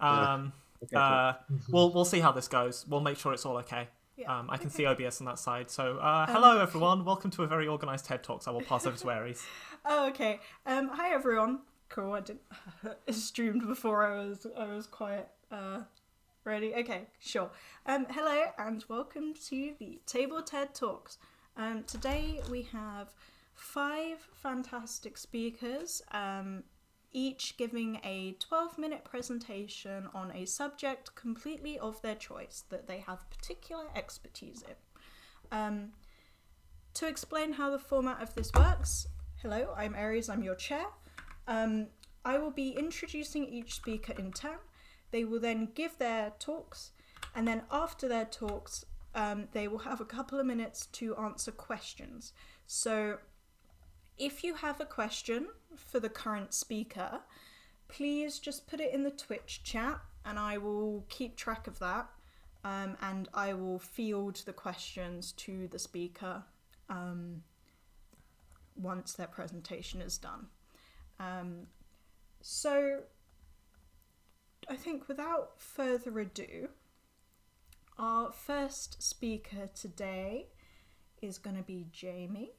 Um, Okay, we'll see how this goes. We'll make sure it's all okay. Yeah. I can see OBS on that side. So, hello everyone. Welcome to a very organised TED Talks. I will pass over to Aries. Oh, okay. Hi everyone. Cool. I didn't streamed before I was quite ready. Okay, sure. Hello and welcome to the TableTED Talks. Today we have 5 fantastic speakers, each giving a 12-minute presentation on a subject completely of their choice that they have particular expertise in. To explain how the format of this works, hello, I'm Aries, I'm your chair. I will be introducing each speaker in turn. They will then give their talks, and then after their talks, they will have a couple of minutes to answer questions. So if you have a question for the current speaker, please just put it in the Twitch chat and I will keep track of that, and I will field the questions to the speaker once their presentation is done. So I think without further ado, our first speaker today is going to be Jamie.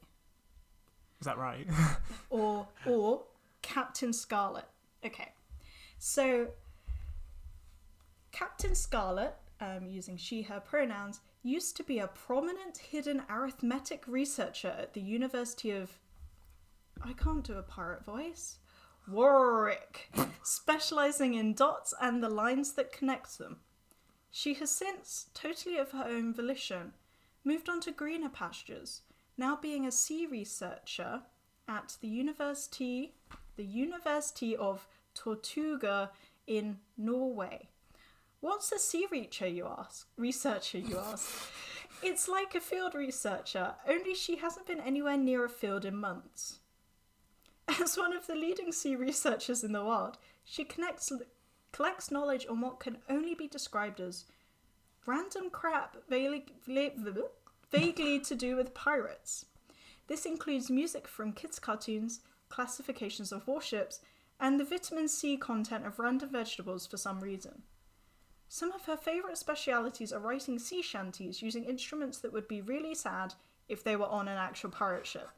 Is that right? or Captain Scarlet. Okay, so Captain Scarlet, using she/her pronouns, used to be a prominent hidden arithmetic researcher at the University of... I can't do a pirate voice. Warwick, specialising in dots and the lines that connect them. She has since, totally of her own volition, moved on to greener pastures, now being a sea researcher at the University of Tortuga in Norway. What's a sea researcher, you ask? It's like a field researcher, only she hasn't been anywhere near a field in months. As one of the leading sea researchers in the world, she collects knowledge on what can only be described as random crap vaguely to do with pirates. This includes music from kids' cartoons, classifications of warships, and the vitamin C content of random vegetables for some reason. Some of her favourite specialities are writing sea shanties using instruments that would be really sad if they were on an actual pirate ship.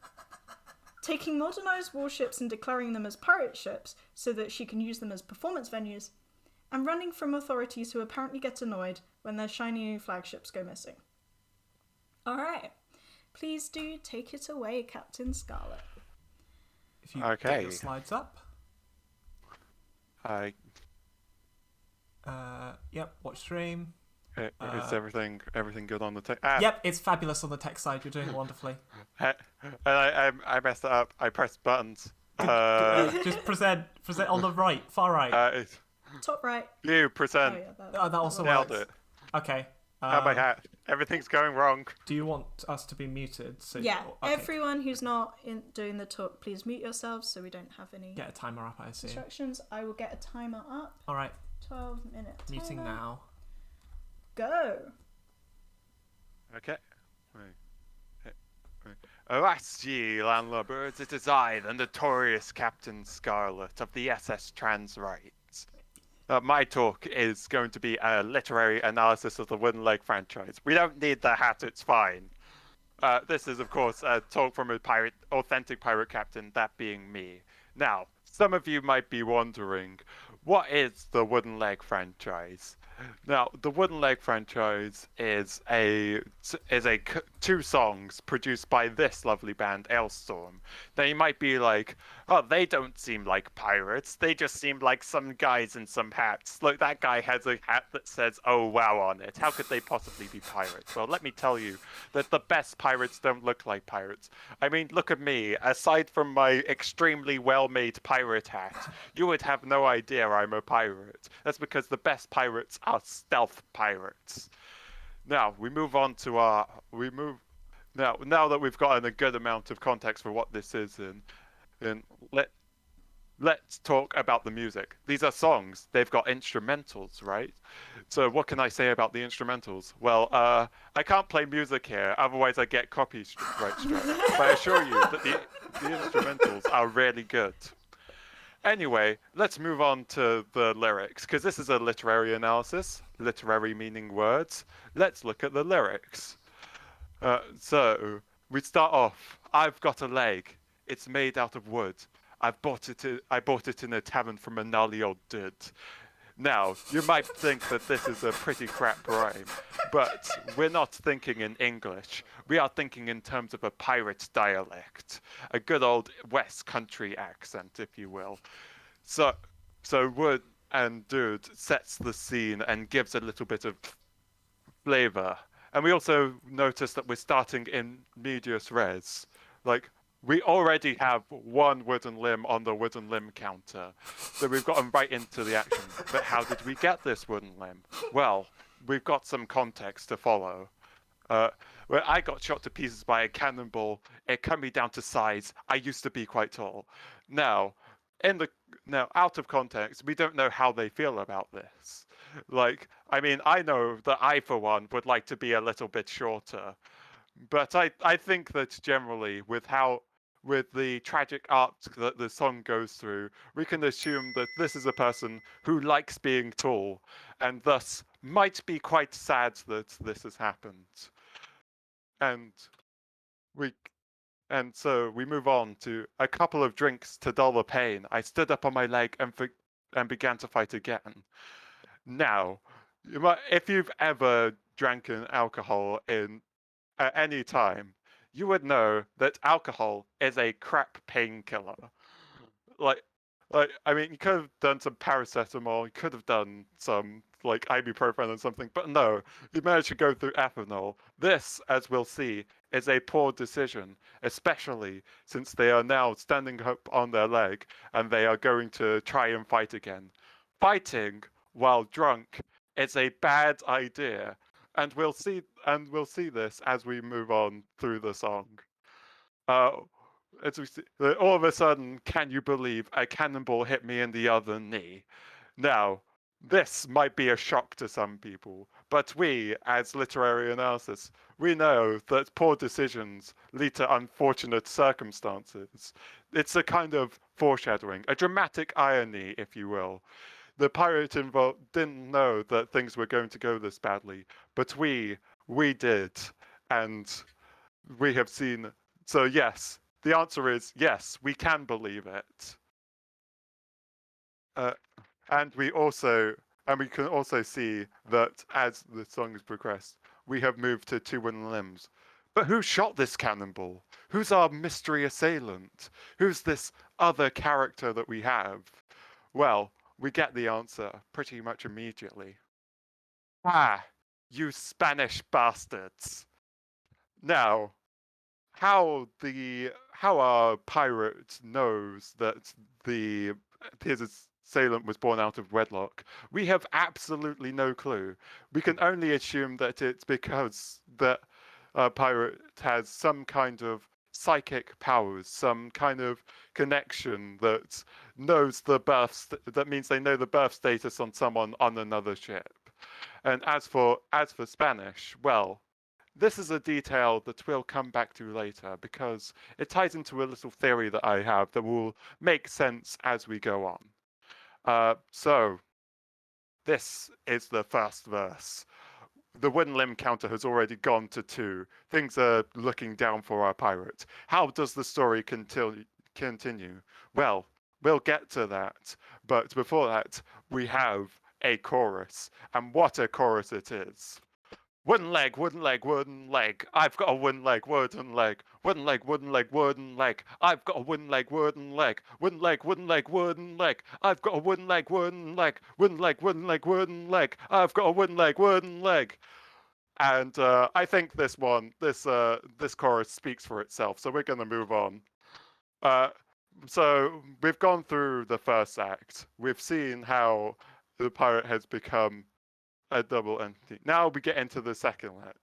Taking modernised warships and declaring them as pirate ships so that she can use them as performance venues, and running from authorities who apparently get annoyed when their shiny new flagships go missing. Alright, please do take it away, Captain Scarlet. If you get your slides up. Yep, watch stream. Is everything good on the tech? Yep, it's fabulous on the tech side. You're doing wonderfully. I messed it up. I pressed buttons. Just present on the right, far right. Top right. You present. That also nailed works. it. Okay. How my hat? Everything's going wrong. Do you want us to be muted? So yeah, okay. Everyone who's not doing the talk, please mute yourselves so we don't have any Get a timer up, I assume. instructions. I will get a timer up. All right. 12-minute timer. Muting now. Go. Okay. Avast ye, landlubbers, it is I, the notorious Captain Scarlet of the SS Transrite. My talk is going to be a literary analysis of the Wooden Leg franchise. We don't need the hat, it's fine. This is, of course, a talk from a authentic pirate captain, that being me. Now, some of you might be wondering, what is the Wooden Leg franchise? Now, the Wooden Leg franchise is two songs produced by this lovely band, Alestorm. Now, you might be like, oh, they don't seem like pirates. They just seem like some guys in some hats. Look, that guy has a hat that says, oh, wow, on it. How could they possibly be pirates? Well, let me tell you that the best pirates don't look like pirates. I mean, look at me. Aside from my extremely well-made pirate hat, you would have no idea I'm a pirate. That's because the best pirates are stealth pirates. Now we move on to now that we've gotten a good amount of context for what this is, and let's talk about the music. These are songs. They've got instrumentals, right? So what can I say about the instrumentals? Well, I can't play music here, otherwise I get copyright strike. But I assure you that the instrumentals are really good. Anyway, let's move on to the lyrics, because this is a literary analysis. Literary meaning words. Let's look at the lyrics. So we start off. I've got a leg. It's made out of wood. I bought it in a tavern from a gnarly old dude. Now, you might think that this is a pretty crap rhyme, but we're not thinking in English. We are thinking in terms of a pirate dialect, a good old West Country accent, if you will. So Wood and Dude sets the scene and gives a little bit of flavor. And we also notice that we're starting in medias res. Like, we already have one wooden limb on the wooden limb counter. So we've gotten right into the action. But how did we get this wooden limb? Well, we've got some context to follow. Where I got shot to pieces by a cannonball, it cut me down to size. I used to be quite tall. Now, out of context, we don't know how they feel about this. Like, I mean, I know that I, for one, would like to be a little bit shorter. But I think that generally, with the tragic arc that the song goes through, we can assume that this is a person who likes being tall, and thus might be quite sad that this has happened. And we and so we move on to a couple of drinks to dull the pain. I stood up on my leg and began to fight again. Now, if you've ever drank an alcohol at any time, you would know that alcohol is a crap painkiller. Like, I mean, you could have done some paracetamol, you could have done some like ibuprofen or something, but no, you managed to go through ethanol. This, as we'll see, is a poor decision, especially since they are now standing up on their leg and they are going to try and fight again. Fighting while drunk is a bad idea, and we'll see this as we move on through the song. As we see, all of a sudden, can you believe a cannonball hit me in the other knee? Now, this might be a shock to some people, but we, as literary analysis, we know that poor decisions lead to unfortunate circumstances. It's a kind of foreshadowing, a dramatic irony, if you will. The pirate involved didn't know that things were going to go this badly, but we did, and we have seen. So yes, the answer is yes, we can believe it. And we can also see that as the song has progressed, we have moved to two wooden limbs. But who shot this cannonball? Who's our mystery assailant? Who's this other character that we have? Well, we get the answer pretty much immediately. Ah, you Spanish bastards. Now, how our pirate knows that his assailant was born out of wedlock, we have absolutely no clue. We can only assume that it's because that pirate has some kind of psychic powers, some kind of connection that knows that means they know the birth status on someone on another ship. And as for Spanish, well, this is a detail that we'll come back to later because it ties into a little theory that I have that will make sense as we go on. So this is the first verse. The wooden limb counter has already gone to 2. Things are looking down for our pirate. How does the story continue? Well, we'll get to that. But before that, we have a chorus. And what a chorus it is. Wooden leg, wooden leg, wooden leg. I've got a wooden leg, wooden leg. Wooden leg, wooden leg, wooden leg. I've got a wooden leg, wooden leg. Wooden leg, wooden leg, wooden leg. I've got a wooden leg, wooden leg. Wooden leg, wooden leg, wooden leg. I've got a wooden leg, wooden leg. And I think this chorus speaks for itself. So we're going to move on. So we've gone through the first act. We've seen how the pirate has become a double entity. Now we get into the second act.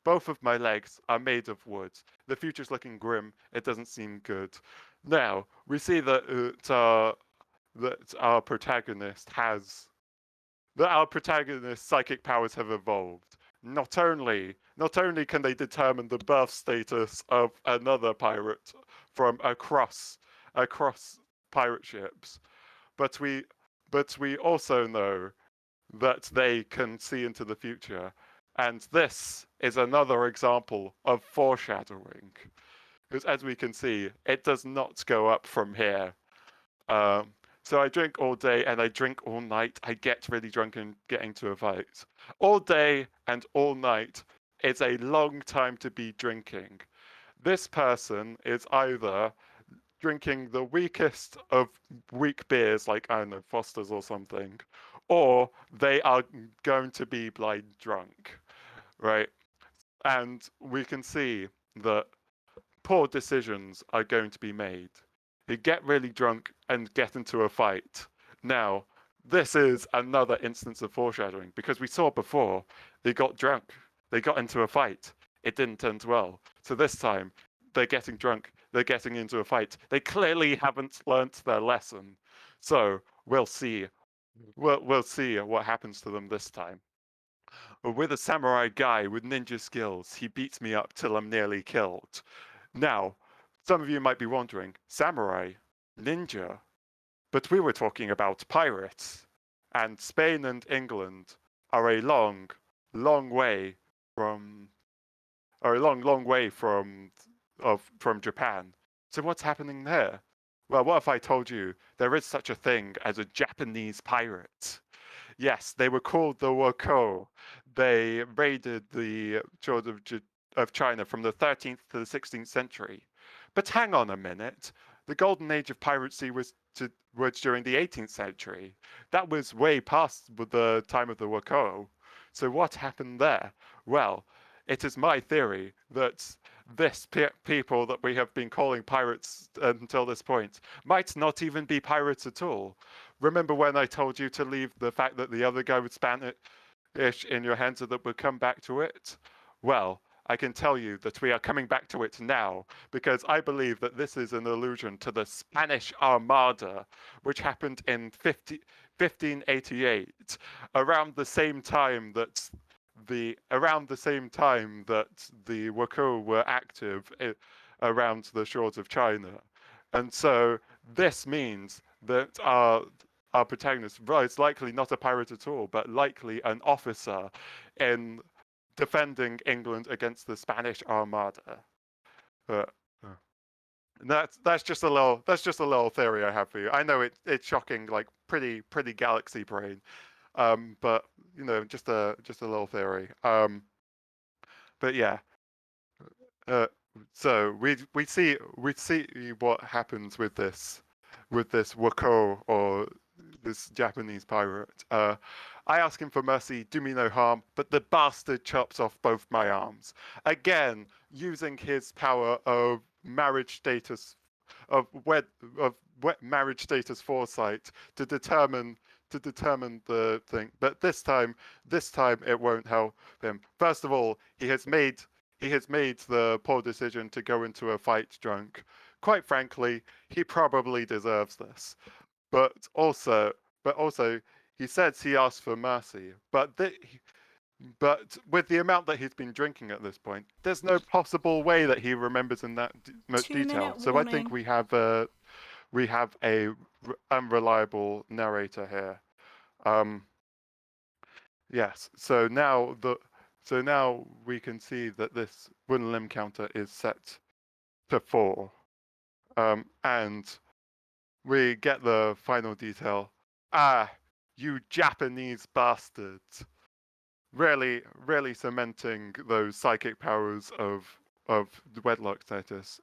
Both of my legs are made of wood. The future's looking grim. It doesn't seem good. Now we see that our protagonist's psychic powers have evolved. Not only can they determine the birth status of another pirate from across pirate ships, but we also know that they can see into the future. And this is another example of foreshadowing. Because as we can see, it does not go up from here. So I drink all day and I drink all night. I get really drunk and get into a fight. All day and all night is a long time to be drinking. This person is either drinking the weakest of weak beers, like, I don't know, Foster's or something, or they are going to be blind drunk, right? And we can see that poor decisions are going to be made. You get really drunk and get into a fight. Now, this is another instance of foreshadowing because we saw before they got drunk, they got into a fight. It didn't end well. So this time they're getting drunk, they're getting into a fight. They clearly haven't learnt their lesson. So we'll see. We'll see what happens to them this time. With a samurai guy with ninja skills, he beats me up till I'm nearly killed. Now, some of you might be wondering, samurai, ninja, but we were talking about pirates, and Spain and England are a long, long way from, from Japan. So what's happening there? Well, what if I told you there is such a thing as a Japanese pirate? Yes, they were called the Wako. They raided the shores of China from the 13th to the 16th century. But hang on a minute. The golden age of piracy was during the 18th century. That was way past the time of the Wako. So what happened there? Well, it is my theory that this people that we have been calling pirates until this point might not even be pirates at all. Remember when I told you to leave the fact that the other guy was Spanish in your hands so that we'll come back to it? Well, I can tell you that we are coming back to it now because I believe that this is an allusion to the Spanish Armada, which happened in 1588, around the same time that the Wako were active around the shores of China. And so this means that our protagonist is likely not a pirate at all, but likely an officer in defending England against the Spanish Armada. That's just a little theory I have for you. I know it's shocking, like pretty galaxy brain, but you know, just a little theory. But yeah, so we see what happens with this Wako, or this Japanese pirate. I ask him for mercy, do me no harm, but the bastard chops off both my arms. Again, using his power of marriage status, of wet marriage status foresight to determine the thing. But this time it won't help him. First of all, he has made the poor decision to go into a fight drunk. Quite frankly, he probably deserves this. But also, he says he asked for mercy. But with the amount that he's been drinking at this point, there's no possible way that he remembers in that much detail. So I think we have a unreliable narrator here. Yes. So now we can see that this wooden limb counter is set to 4, and we get the final detail. Ah, you Japanese bastards! Really cementing those psychic powers of the wedlock status.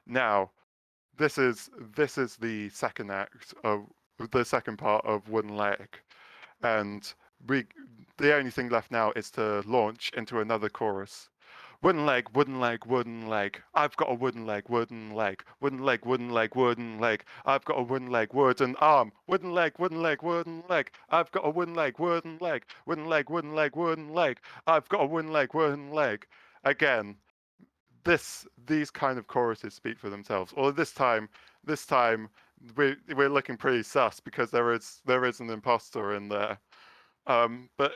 Now, this is the second act of the second part of Wooden Leg, and the only thing left now is to launch into another chorus. Wooden leg, wooden leg, wooden leg. I've got a wooden leg, wooden leg, wooden leg, wooden leg, wooden leg. I've got a wooden leg, wooden arm. Wooden leg, wooden leg, wooden leg. I've got a wooden leg, wooden leg, wooden leg, wooden leg, wooden leg. I've got a wooden leg, wooden leg. Again, these kind of choruses speak for themselves. Or this time we're looking pretty sus because there is an imposter in there. But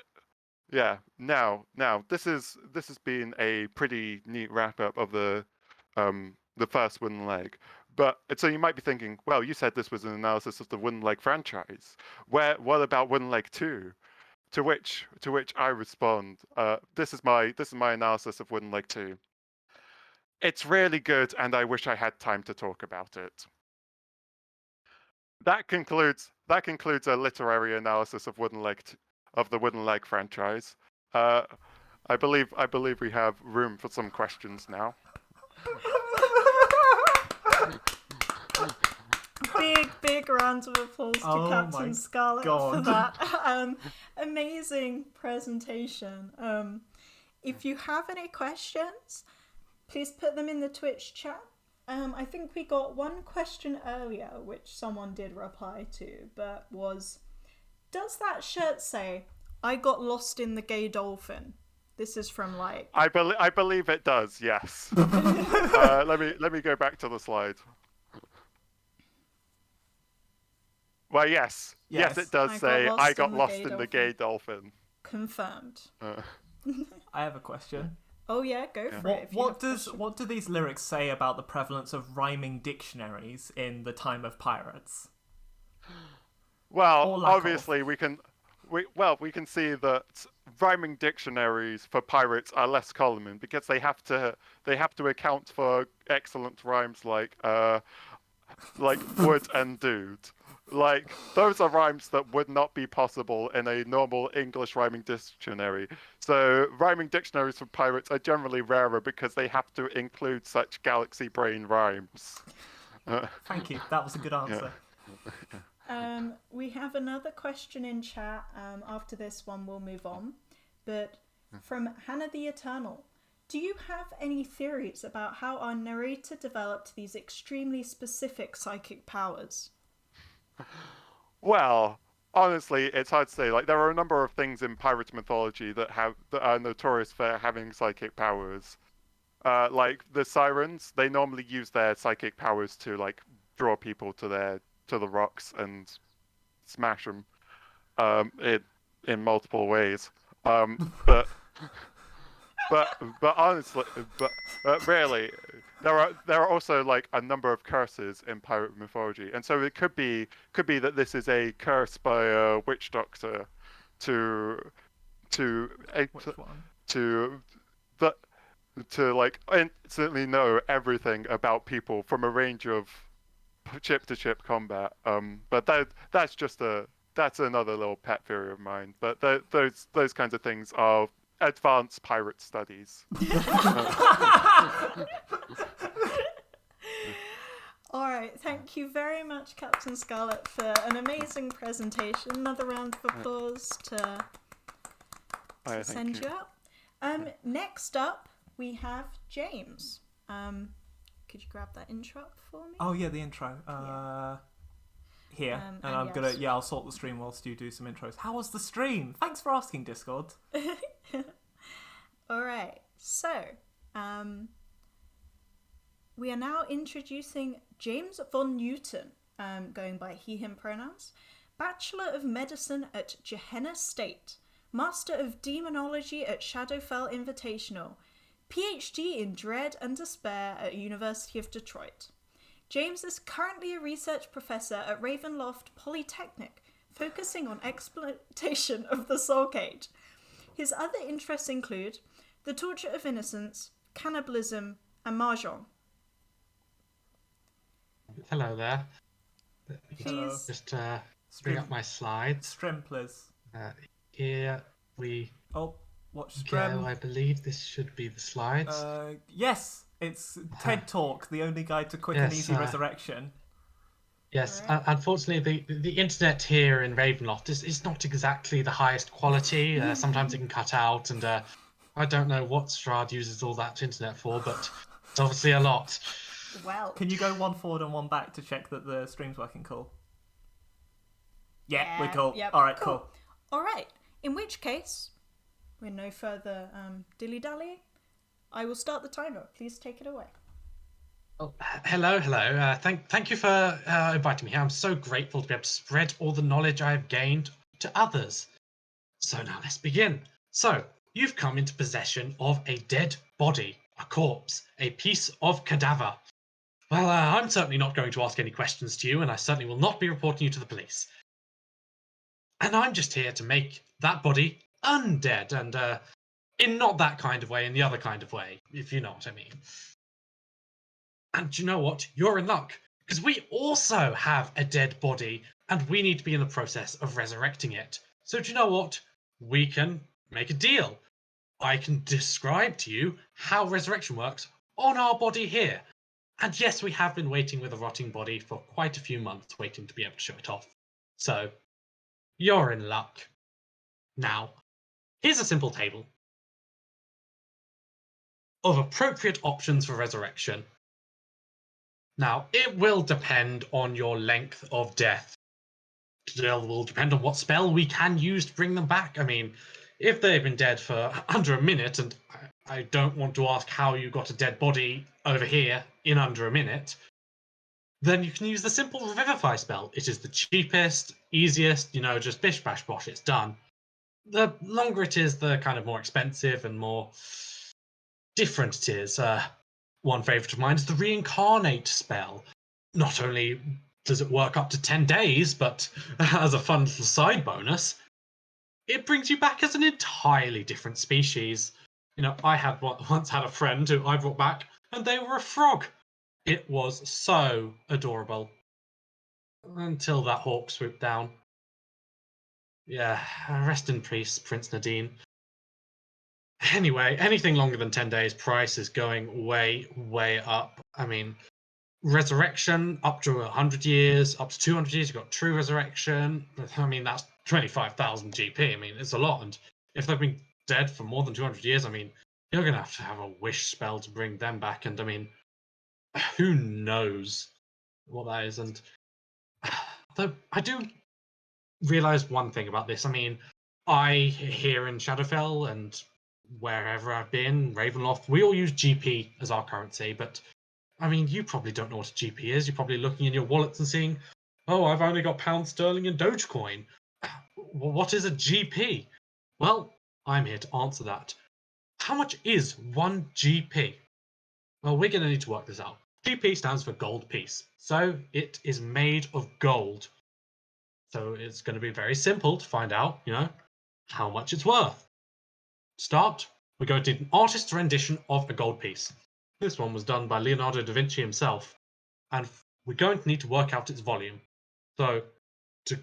yeah, now this has been a pretty neat wrap up of the first Wooden Leg. But so you might be thinking, well, you said this was an analysis of the Wooden Leg franchise. What about Wooden Leg 2? To which I respond, this is my analysis of Wooden Leg 2. It's really good, and I wish I had time to talk about it. That concludes a literary analysis of the Wooden Leg franchise. I believe we have room for some questions now. Big round of applause to Captain Scarlet for that amazing presentation. If you have any questions, please put them in the Twitch chat. I think we got one question earlier which someone did reply to, but was, does that shirt say, "I got lost in the gay dolphin"? This is from like... I believe it does, yes. Let me go back to the slide. Well, yes, it does say, "I got lost in the gay dolphin." Confirmed. I have a question. Oh yeah, go for it. What do these lyrics say about the prevalence of rhyming dictionaries in the time of pirates? Well, obviously we can see that rhyming dictionaries for pirates are less common because they have to account for excellent rhymes like wood and dude. Like, those are rhymes that would not be possible in a normal English rhyming dictionary. So rhyming dictionaries for pirates are generally rarer because they have to include such galaxy brain rhymes. Thank you. That was a good answer. Yeah. We have another question in chat. After this one, we'll move on. But from Hannah the Eternal, do you have any theories about how our narrator developed these extremely specific psychic powers? Well, honestly, it's hard to say. Like, there are a number of things in pirate mythology that are notorious for having psychic powers. Like the sirens, they normally use their psychic powers to like draw people to the rocks and smash them in multiple ways. But honestly, really, there are also like a number of curses in pirate mythology, and so it could be that this is a curse by a witch doctor to like instantly know everything about people from a range of ship to ship combat. But that's another little pet theory of mine. But those kinds of things are advanced pirate studies. All right, thank you very much, Captain Scarlet, for an amazing presentation. Another round of applause to send you out. Next up, we have James. Could you grab that intro up for me? Oh yeah, the intro. Here, and I'm gonna I'll sort the stream whilst you do some intros. How was the stream? Thanks for asking, Discord. All right, so we are now introducing James von Newton, going by he/him pronouns, Bachelor of Medicine at Gehenna State, Master of Demonology at Shadowfell Invitational, PhD in Dread and Despair at University of Detroit. James is currently a research professor at Ravenloft Polytechnic, focusing on exploitation of the soul cage. His other interests include the torture of innocence, cannibalism, and mahjong. Hello there. Hello. Just bring up my slides. Strimplers. Here we watch go. Strem. I believe this should be the slides. Yes. It's TED Talk, the only guide to quick and easy resurrection. Yes, unfortunately, the internet here in Ravenloft is not exactly the highest quality. Sometimes it can cut out, and I don't know what Strahd uses all that internet for, but it's obviously a lot. Well, can you go one forward and one back to check that the stream's working? Cool. Yeah, we're cool. Yep, all right, cool. All right. In which case, with no further dilly-dally, I will start the timer. Please take it away. Oh, hello. Thank you for inviting me here. I'm so grateful to be able to spread all the knowledge I have gained to others. So now let's begin. So, you've come into possession of a dead body, a corpse, a piece of cadaver. Well, I'm certainly not going to ask any questions to you, and I certainly will not be reporting you to the police. And I'm just here to make that body undead, and in not that kind of way, in the other kind of way, if you know what I mean. And you know what? You're in luck, because we also have a dead body, and we need to be in the process of resurrecting it. So do you know what? We can make a deal. I can describe to you how resurrection works on our body here. And yes, we have been waiting with a rotting body for quite a few months, waiting to be able to show it off. So, you're in luck. Now, here's a simple table of appropriate options for resurrection. Now, it will depend on your length of death. It will depend on what spell we can use to bring them back. I mean, if they've been dead for under a minute, and I don't want to ask how you got a dead body over here in under a minute, then you can use the simple Revivify spell. It is the cheapest, easiest, just bish bash bosh, it's done. The longer it is, the kind of more expensive and more different it is. One favourite of mine is the Reincarnate spell. Not only does it work up to 10 days, but as a fun little side bonus, it brings you back as an entirely different species. I once had a friend who I brought back, and they were a frog. It was so adorable. Until that hawk swooped down. Yeah, rest in peace, Prince Nadine. Anyway, anything longer than 10 days, price is going way, way up. I mean, resurrection, up to 100 years, up to 200 years, you've got true resurrection. I mean, that's 25,000 GP. I mean, it's a lot. And if they've been dead for more than 200 years, I mean, you're going to have a wish spell to bring them back. And I mean, who knows what that is? And though I do realize one thing about this. I mean, here in Shadowfell and wherever I've been, Ravenloft, we all use GP as our currency, but I mean, you probably don't know what a GP is. You're probably looking in your wallets and seeing, oh, I've only got pound sterling and Dogecoin. Well, what is a GP? Well, I'm here to answer that. How much is 1 GP? Well, we're going to need to work this out. GP stands for gold piece, so it is made of gold. So it's going to be very simple to find out, how much it's worth. To start, we're going to need an artist's rendition of a gold piece. This one was done by Leonardo da Vinci himself, and we're going to need to work out its volume. So to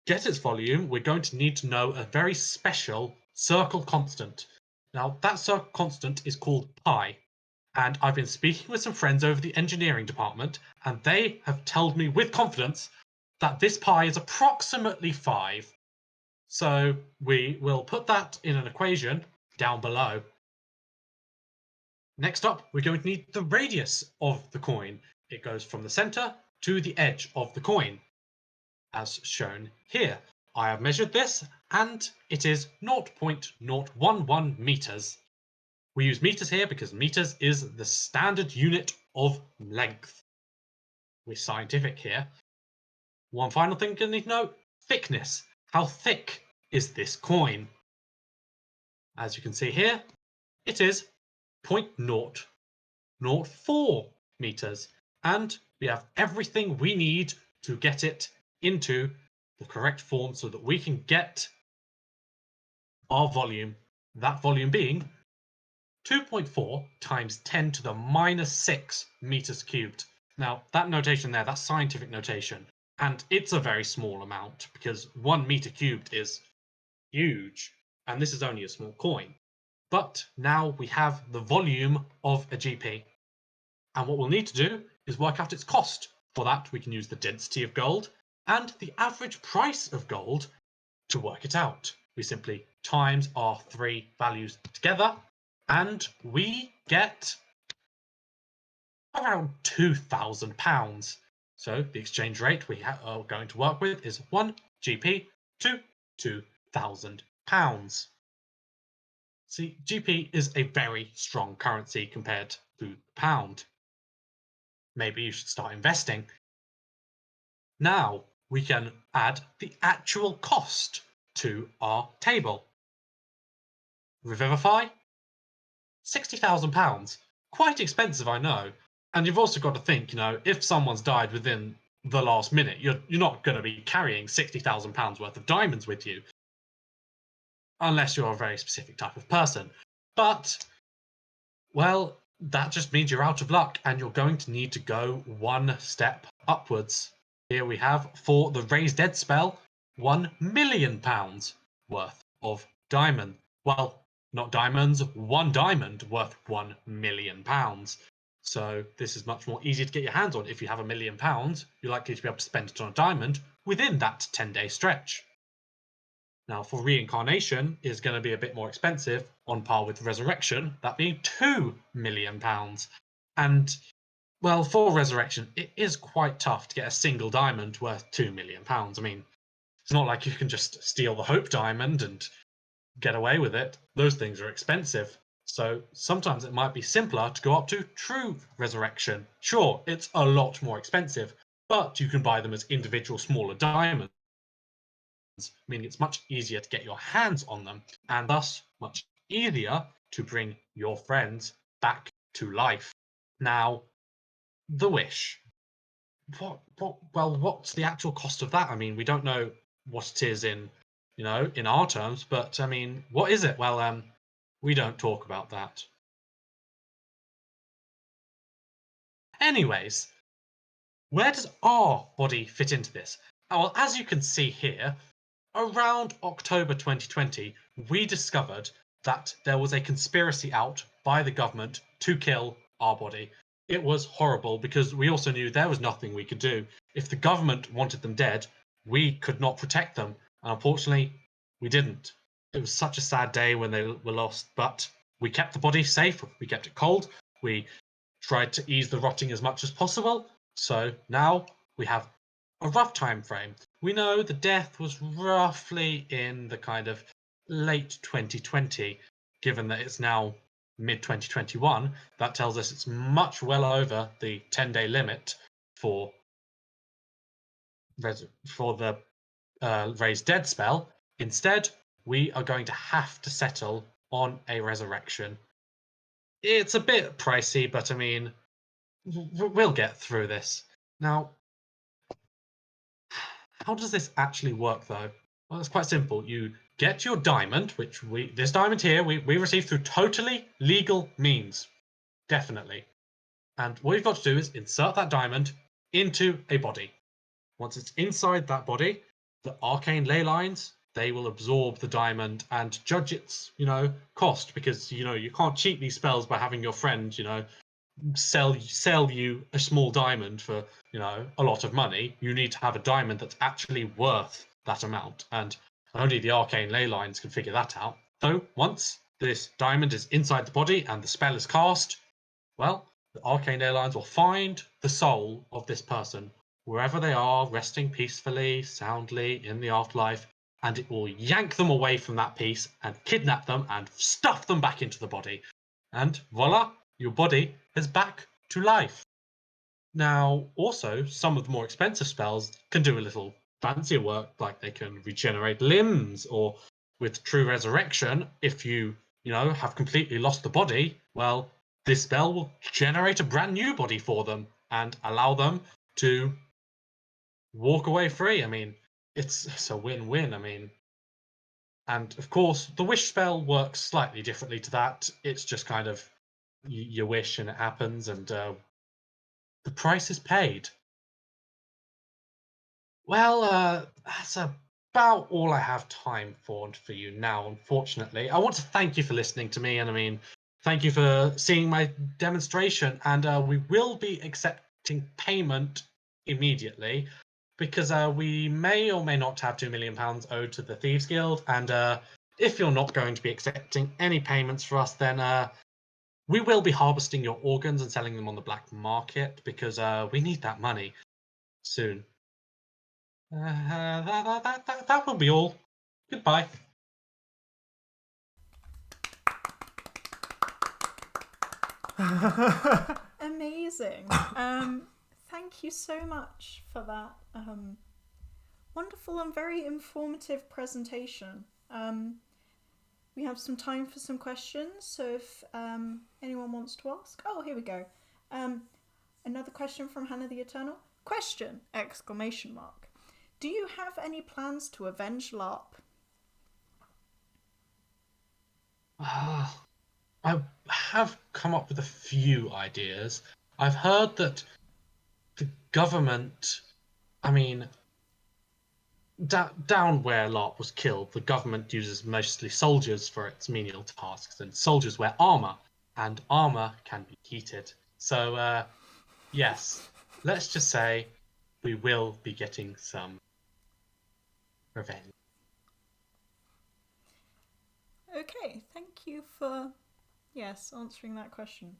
get its volume, we're going to need to know a very special circle constant. Now, that circle constant is called pi, and I've been speaking with some friends over the engineering department, and they have told me with confidence that this pi is approximately 5. So we will put that in an equation down below. Next up, we're going to need the radius of the coin. It goes from the center to the edge of the coin, as shown here. I have measured this, and it is 0.011 meters. We use meters here because meters is the standard unit of length. We're scientific here. One final thing you need to know, thickness. How thick is this coin? As you can see here, it is 0.004 meters, and we have everything we need to get it into the correct form so that we can get our volume, that volume being 2.4 times 10 to the minus 6 meters cubed. Now, that notation there, that's scientific notation, and it's a very small amount because 1 meter cubed is huge, and this is only a small coin. But now we have the volume of a GP. And what we'll need to do is work out its cost. For that, we can use the density of gold and the average price of gold to work it out. We simply times our 3 values together, and we get around £2,000. So the exchange rate we are going to work with is 1 GP to £2,000. See, GP is a very strong currency compared to the pound. Maybe you should start investing. Now we can add the actual cost to our table. Revivify, £60,000. Quite expensive, I know. And you've also got to think, if someone's died within the last minute, you're not going to be carrying £60,000 worth of diamonds with you, unless you're a very specific type of person. But, well, that just means you're out of luck, and you're going to need to go one step upwards. Here we have, for the Raise Dead spell, £1 million worth of diamond. Well, not diamonds, one diamond worth £1 million. So this is much more easier to get your hands on. If you have £1 million, you're likely to be able to spend it on a diamond within that 10-day stretch. Now, for reincarnation is going to be a bit more expensive, on par with resurrection, that being £2 million. And, well, for resurrection, it is quite tough to get a single diamond worth £2 million. I mean, it's not like you can just steal the Hope Diamond and get away with it. Those things are expensive. So sometimes it might be simpler to go up to true resurrection. Sure, it's a lot more expensive, but you can buy them as individual smaller diamonds, meaning it's much easier to get your hands on them, and thus much easier to bring your friends back to life. Now, the wish. What's the actual cost of that? I mean, we don't know what it is in our terms, but I mean, what is it? Well, we don't talk about that. Anyways, where does our body fit into this? Well, as you can see here, around October 2020, we discovered that there was a conspiracy out by the government to kill our body. It was horrible because we also knew there was nothing we could do. If the government wanted them dead, we could not protect them. And unfortunately, we didn't. It was such a sad day when they were lost, but we kept the body safe. We kept it cold. We tried to ease the rotting as much as possible. So now we have a rough time frame. We know the death was roughly in the kind of late 2020, given that it's now mid-2021. That tells us it's much well over the 10-day limit for the Raise Dead spell. Instead, we are going to have to settle on a resurrection. It's a bit pricey, but I mean, we'll get through this. Now, how does this actually work, though? Well, it's quite simple. You get your diamond, which this diamond here, we received through totally legal means. Definitely. And what you've got to do is insert that diamond into a body. Once it's inside that body, the arcane ley lines, they will absorb the diamond and judge its, cost, because, you can't cheat these spells by having your friend, sell you a small diamond for, a lot of money. You need to have a diamond that's actually worth that amount, and only the arcane ley lines can figure that out. So once this diamond is inside the body and the spell is cast, well, the arcane ley lines will find the soul of this person wherever they are, resting peacefully, soundly in the afterlife, and it will yank them away from that piece and kidnap them and stuff them back into the body. And voila, your body is back to life. Now, also, some of the more expensive spells can do a little fancier work, like they can regenerate limbs, or with True Resurrection, if you, have completely lost the body, well, this spell will generate a brand new body for them and allow them to walk away free. I mean, it's a win-win. I mean, and of course, the wish spell works slightly differently to that. It's just kind of you wish and it happens, and the price is paid. Well, that's about all I have time for you now, unfortunately. I want to thank you for listening to me, and I mean, thank you for seeing my demonstration, and we will be accepting payment immediately, because we may or may not have £2 million owed to the Thieves Guild, and if you're not going to be accepting any payments for us, then we will be harvesting your organs and selling them on the black market, because we need that money soon. That will be all. Goodbye. Amazing. Thank you so much for that wonderful and very informative presentation. We have some time for some questions, so if anyone wants to ask. Oh, here we go. Another question from Hannah the Eternal. Question! Exclamation mark. Do you have any plans to avenge LARP? I have come up with a few ideas. I've heard that the government, I mean, down where LARP was killed, the government uses mostly soldiers for its menial tasks, and soldiers wear armor, and armor can be heated. So, yes, let's just say we will be getting some revenge. Okay, thank you for, answering that question.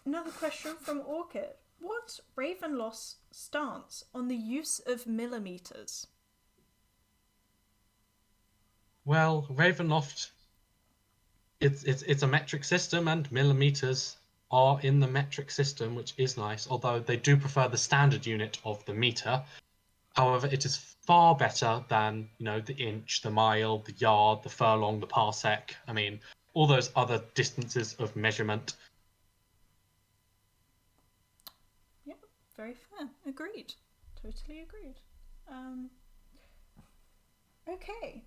Another question from Orchid. What's Ravenloft's stance on the use of millimeters? Well, Ravenloft, it's a metric system, and millimeters are in the metric system, which is nice, although they do prefer the standard unit of the meter. However, it is far better than, the inch, the mile, the yard, the furlong, the parsec. I mean, all those other distances of measurement. Yeah, very fair. Agreed. Totally agreed. Okay.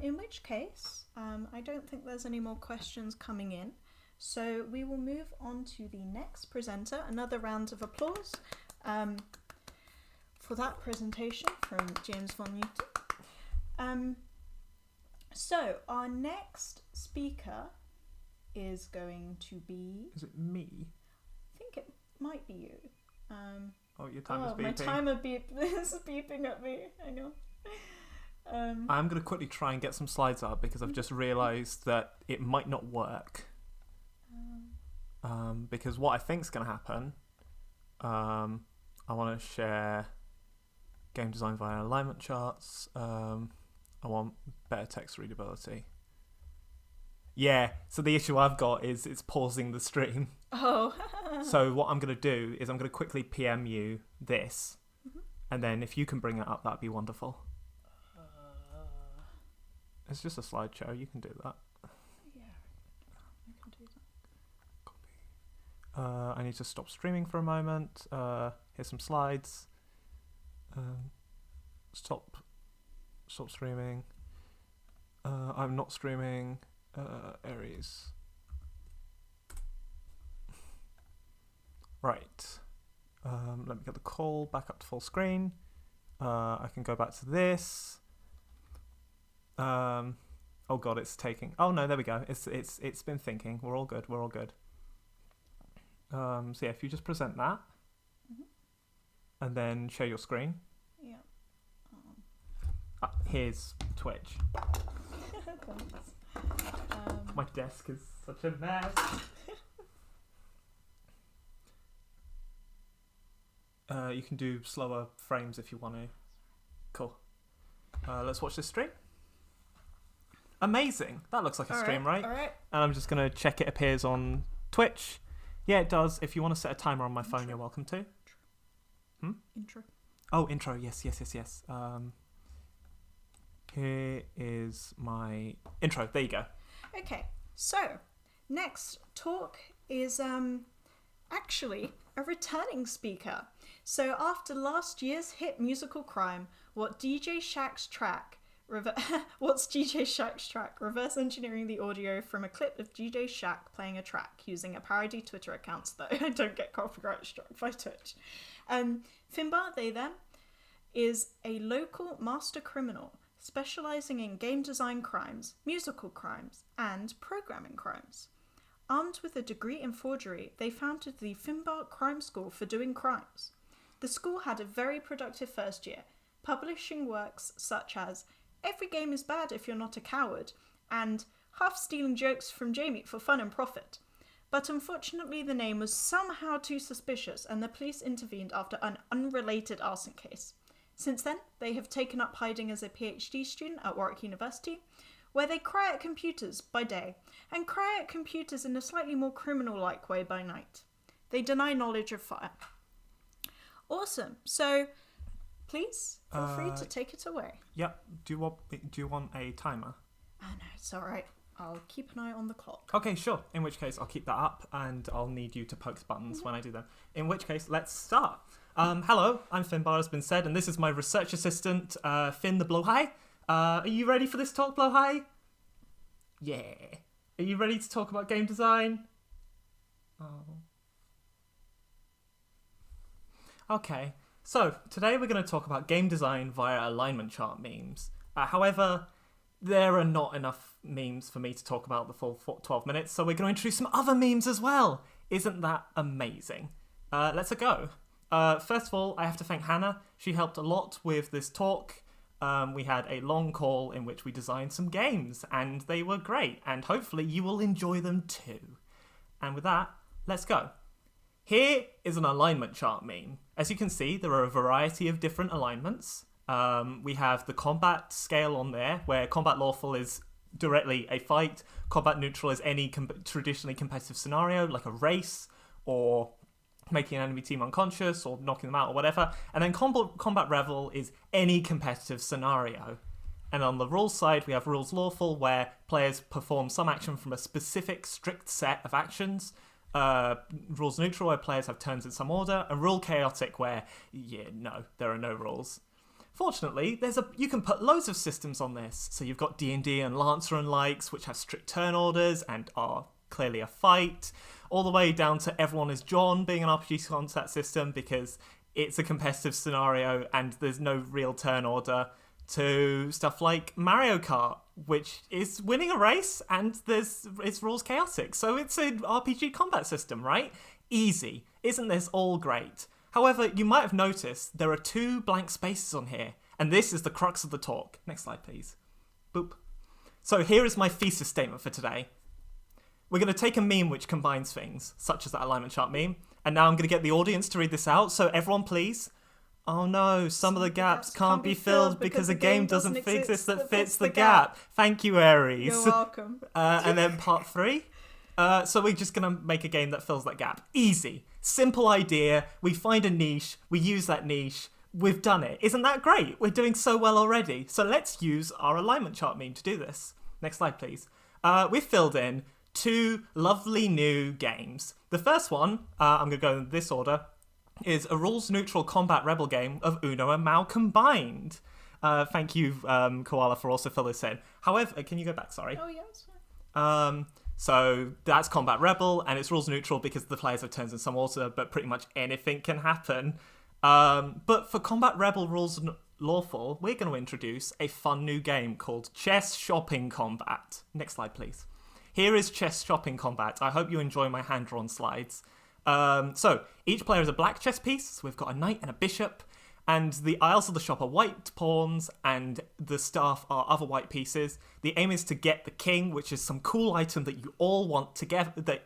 In which case, I don't think there's any more questions coming in. So we will move on to the next presenter. Another round of applause. For that presentation from James von Newton. So our next speaker is going to be... Is it me? I think it might be you. Your timer's beeping. My timer is beeping at me. Hang on. I'm going to quickly try and get some slides up because I've just realised that it might not work. Because what I think is going to happen, I want to share game design via alignment charts. I want better text readability. Yeah, so the issue I've got is it's pausing the stream. Oh. So what I'm going to do is I'm going to quickly PM you this, and then if you can bring it up, that'd be wonderful. It's just a slideshow, you can do that. Yeah, I can do that. Copy. I need to stop streaming for a moment. Here's some slides. Stop streaming. I'm not streaming. Aries. Right. Let me get the call back up to full screen. I can go back to this. Oh god, it's taking. Oh no, there we go. It's been thinking. We're all good. So yeah, if you just present that, and then share your screen. Yeah. Here's Twitch. Thanks. My desk is such a mess. You can do slower frames if you want to. Cool. Let's watch this stream. Amazing. That looks like a stream, right? All right. And I'm just going to check it appears on Twitch. Yeah, it does. If you want to set a timer on my phone, you're welcome to. Intro. Oh, intro. Yes. Here is my intro. There you go. Okay, so next talk is actually a returning speaker. So after last year's hit musical Crime, what's DJ Shack's track? Reverse engineering the audio from a clip of DJ Shack playing a track using a parody Twitter account so that I don't get copyright struck by Twitch. Finbar, they them, is a local master criminal specialising in game design crimes, musical crimes, and programming crimes. Armed with a degree in forgery, they founded the Finbar Crime School for doing crimes. The school had a very productive first year, publishing works such as Every Game is Bad If You're Not a Coward, and Half Stealing Jokes from Jamie for Fun and Profit. But unfortunately the name was somehow too suspicious and the police intervened after an unrelated arson case. Since then, they have taken up hiding as a PhD student at Warwick University, where they cry at computers by day, and cry at computers in a slightly more criminal-like way by night. They deny knowledge of fire. Awesome. So, please, feel free to take it away. Yep. Do you want a timer? Oh no, it's alright. I'll keep an eye on the clock. Okay, sure. In which case, I'll keep that up, and I'll need you to poke the buttons when I do them. In which case, let's start. Hello, I'm Finn Bar, has been said, and this is my research assistant, Finn the Blowhigh. Are you ready for this talk, Blowhigh? Yeah. Are you ready to talk about game design? Oh. Okay, so today we're going to talk about game design via alignment chart memes. However, there are not enough memes for me to talk about the full 12 minutes, so we're going to introduce some other memes as well. Isn't that amazing? Let's go. First of all, I have to thank Hannah. She helped a lot with this talk. We had a long call in which we designed some games, and they were great, and hopefully you will enjoy them too. And with that, let's go. Here is an alignment chart meme. As you can see, there are a variety of different alignments. We have the combat scale on there, where combat lawful is directly a fight, combat neutral is any traditionally competitive scenario, like a race, or making an enemy team unconscious, or knocking them out, or whatever. And then combat rebel is any competitive scenario. And on the rules side, we have rules lawful, where players perform some action from a specific strict set of actions. Rules neutral, where players have turns in some order. And rule chaotic, where, there are no rules. Fortunately, you can put loads of systems on this. So you've got D&D and Lancer and likes, which have strict turn orders and are clearly a fight, all the way down to Everyone is John being an RPG combat system because it's a competitive scenario and there's no real turn order, to stuff like Mario Kart, which is winning a race and it's rules chaotic. So it's an RPG combat system, right? Easy. Isn't this all great? However, you might have noticed there are 2 blank spaces on here, and this is the crux of the talk. Next slide, please. Boop. So here is my thesis statement for today. We're going to take a meme which combines things, such as that alignment chart meme, and now I'm going to get the audience to read this out, so everyone please. Oh no, some of the gaps can't be filled because a game doesn't exist that fits the gap. Thank you, Aries. You're welcome. And then part 3. So we're just going to make a game that fills that gap. Easy. Simple idea. We find a niche. We use that niche. We've done it. Isn't that great? We're doing so well already. So let's use our alignment chart meme to do this. Next slide, please. We've filled in 2 lovely new games. The first one, I'm going to go in this order, is a rules-neutral combat rebel game of Uno and Mao combined. Thank you, Koala, for also filling this in. However, can you go back? Sorry. Oh, yeah, that's fine. So that's combat rebel, and it's rules neutral because the players have turns in some order, but pretty much anything can happen. But for combat rebel rules lawful, we're going to introduce a fun new game called Chess Shopping Combat. Next slide, please. Here is Chess Shopping Combat. I hope you enjoy my hand-drawn slides. So each player is a black chess piece. So we've got a knight and a bishop. And the isles of the shop are white pawns, and the staff are other white pieces. The aim is to get the king, which is some cool item that you all want together, but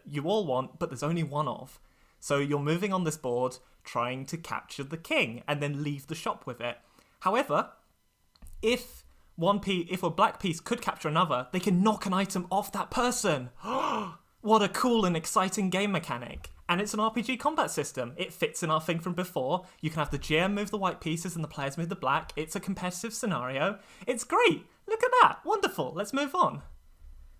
there's only one of. So you're moving on this board, trying to capture the king, and then leave the shop with it. However, if a black piece could capture another, they can knock an item off that person. What a cool and exciting game mechanic. And it's an RPG combat system. It fits in our thing from before. You can have the GM move the white pieces and the players move the black. It's a competitive scenario. It's great. Look at that. Wonderful. Let's move on.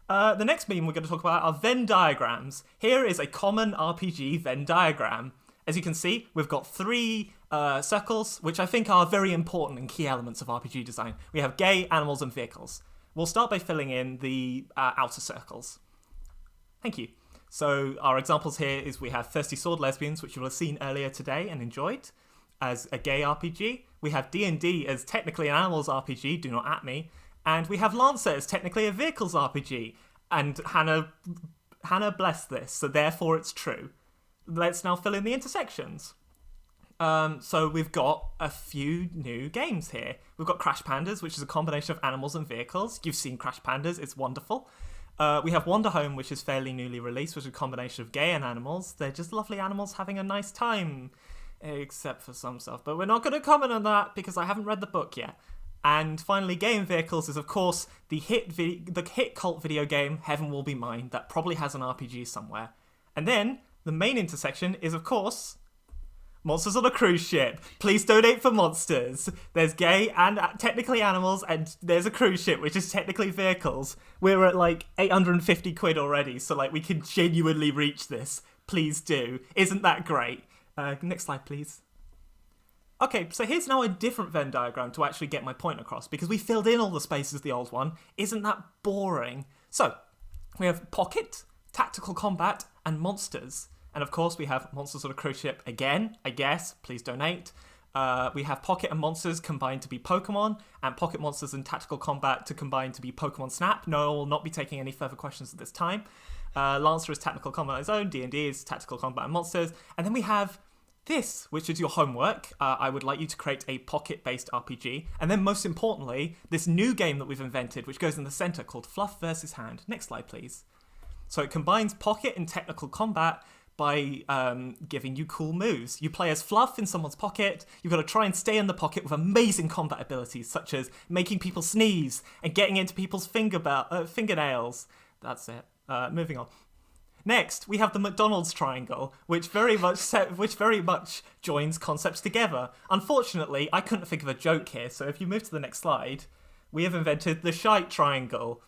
The next meme we're going to talk about are Venn diagrams. Here is a common RPG Venn diagram. As you can see, we've got 3 circles, which I think are very important and key elements of RPG design. We have gay, animals, and vehicles. We'll start by filling in the outer circles. Thank you. So our examples here is we have Thirsty Sword Lesbians, which you will have seen earlier today and enjoyed, as a gay RPG. We have D&D as technically an animals RPG, do not at me. And we have Lancer as technically a vehicles RPG. And Hannah blessed this, so therefore it's true. Let's now fill in the intersections. So we've got a few new games here. We've got Crash Pandas, which is a combination of animals and vehicles. You've seen Crash Pandas, it's wonderful. We have Wander Home, which is fairly newly released, which is a combination of gay and animals. They're just lovely animals having a nice time, except for some stuff. But we're not going to comment on that because I haven't read the book yet. And finally, Game Vehicles is, of course, the hit cult video game Heaven Will Be Mine that probably has an RPG somewhere. And then the main intersection is, of course, Monsters on a cruise ship. Please donate for monsters. There's gay and technically animals, and there's a cruise ship, which is technically vehicles. We're at like 850 quid already, so like we can genuinely reach this. Please do. Isn't that great? Next slide, please. Okay, so here's now a different Venn diagram to actually get my point across, because we filled in all the spaces of the old one. Isn't that boring? So, we have pocket, tactical combat, and monsters. And of course, we have monsters on a cruise ship again, I guess. Please donate. We have pocket and monsters combined to be Pokemon, and pocket monsters and tactical combat to combine to be Pokemon Snap. No, I will not be taking any further questions at this time. Lancer is tactical combat on its own. D&D is tactical combat and monsters. And then we have this, which is your homework. I would like you to create a pocket-based RPG. And then most importantly, this new game that we've invented, which goes in the center, called Fluff versus Hand. Next slide, please. So it combines pocket and technical combat by giving you cool moves. You play as Fluff in someone's pocket. You've got to try and stay in the pocket with amazing combat abilities, such as making people sneeze and getting into people's fingernails. That's it. Moving on. Next, we have the McDonald's triangle, which very much joins concepts together. Unfortunately, I couldn't think of a joke here, so if you move to the next slide, we have invented the shite triangle.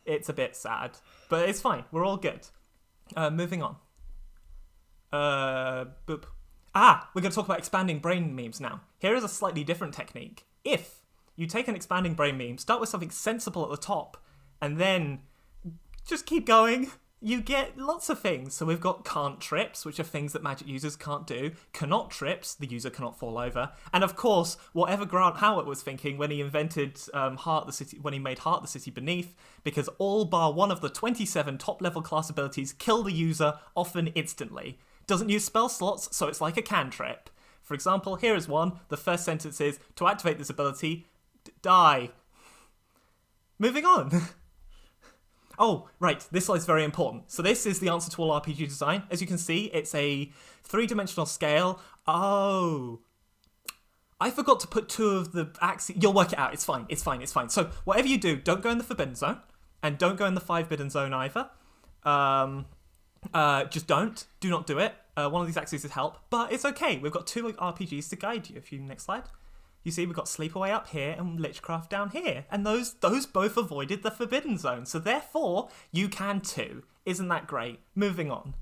It's a bit sad, but it's fine. We're all good. Moving on. Boop. We're going to talk about expanding brain memes now. Here is a slightly different technique. If you take an expanding brain meme, start with something sensible at the top, and then just keep going, you get lots of things. So we've got can't trips, which are things that magic users can't do. Cannot trips, the user cannot fall over. And of course, whatever Grant Howard was thinking when he invented when he made Heart the City Beneath, because all bar one of the 27 top-level class abilities kill the user, often instantly. Doesn't use spell slots, so it's like a cantrip. For example, here is one. The first sentence is, to activate this ability, die. Moving on. Oh, right, this slide's very important. So this is the answer to all RPG design. As you can see, it's a 3-dimensional scale. Oh, I forgot to put 2 of the axes. You'll work it out. It's fine. So whatever you do, don't go in the Forbidden Zone, and don't go in the Forbidden Zone either. Just don't. Do not do it. One of these axes is help, but it's okay. We've got 2 RPGs to guide you. Next slide. You see we've got Sleepaway up here and Lichcraft down here. And those both avoided the Forbidden Zone. So therefore, you can too. Isn't that great? Moving on.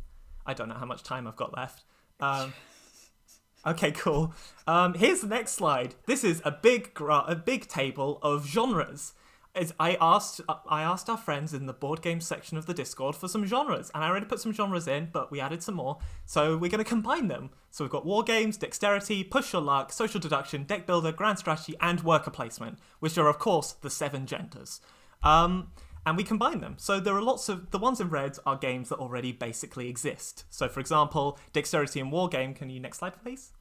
I don't know how much time I've got left. Okay, cool. Here's the next slide. This is a big table of genres. I asked our friends in the board game section of the Discord for some genres, and I already put some genres in, but we added some more, so we're going to combine them. So we've got war games, dexterity, push your luck, social deduction, deck builder, grand strategy, and worker placement, which are of course the 7 genders. And we combine them. So there are lots of, the ones in red are games that already basically exist. So for example, dexterity and war game, can you next slide please?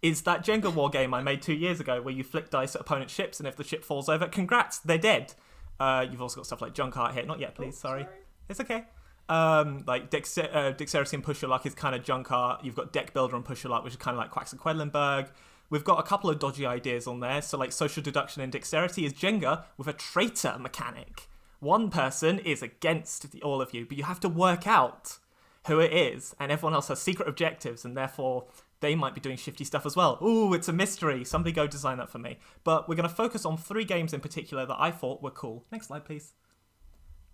Is that Jenga war game I made 2 years ago where you flick dice at opponent ships, and if the ship falls over, congrats, they're dead. You've also got stuff like Junk Art here. Not yet, please. Sorry. It's okay. Like Dexterity and Push Your Luck is kind of Junk Art. You've got Deck Builder and Push Your Luck, which is kind of like Quacks and Quedlinburg. We've got a couple of dodgy ideas on there. So like Social Deduction and Dexterity is Jenga with a traitor mechanic. One person is against all of you, but you have to work out who it is, and everyone else has secret objectives, and therefore they might be doing shifty stuff as well. Ooh, it's a mystery. Somebody go design that for me. But we're going to focus on 3 games in particular that I thought were cool. Next slide, please.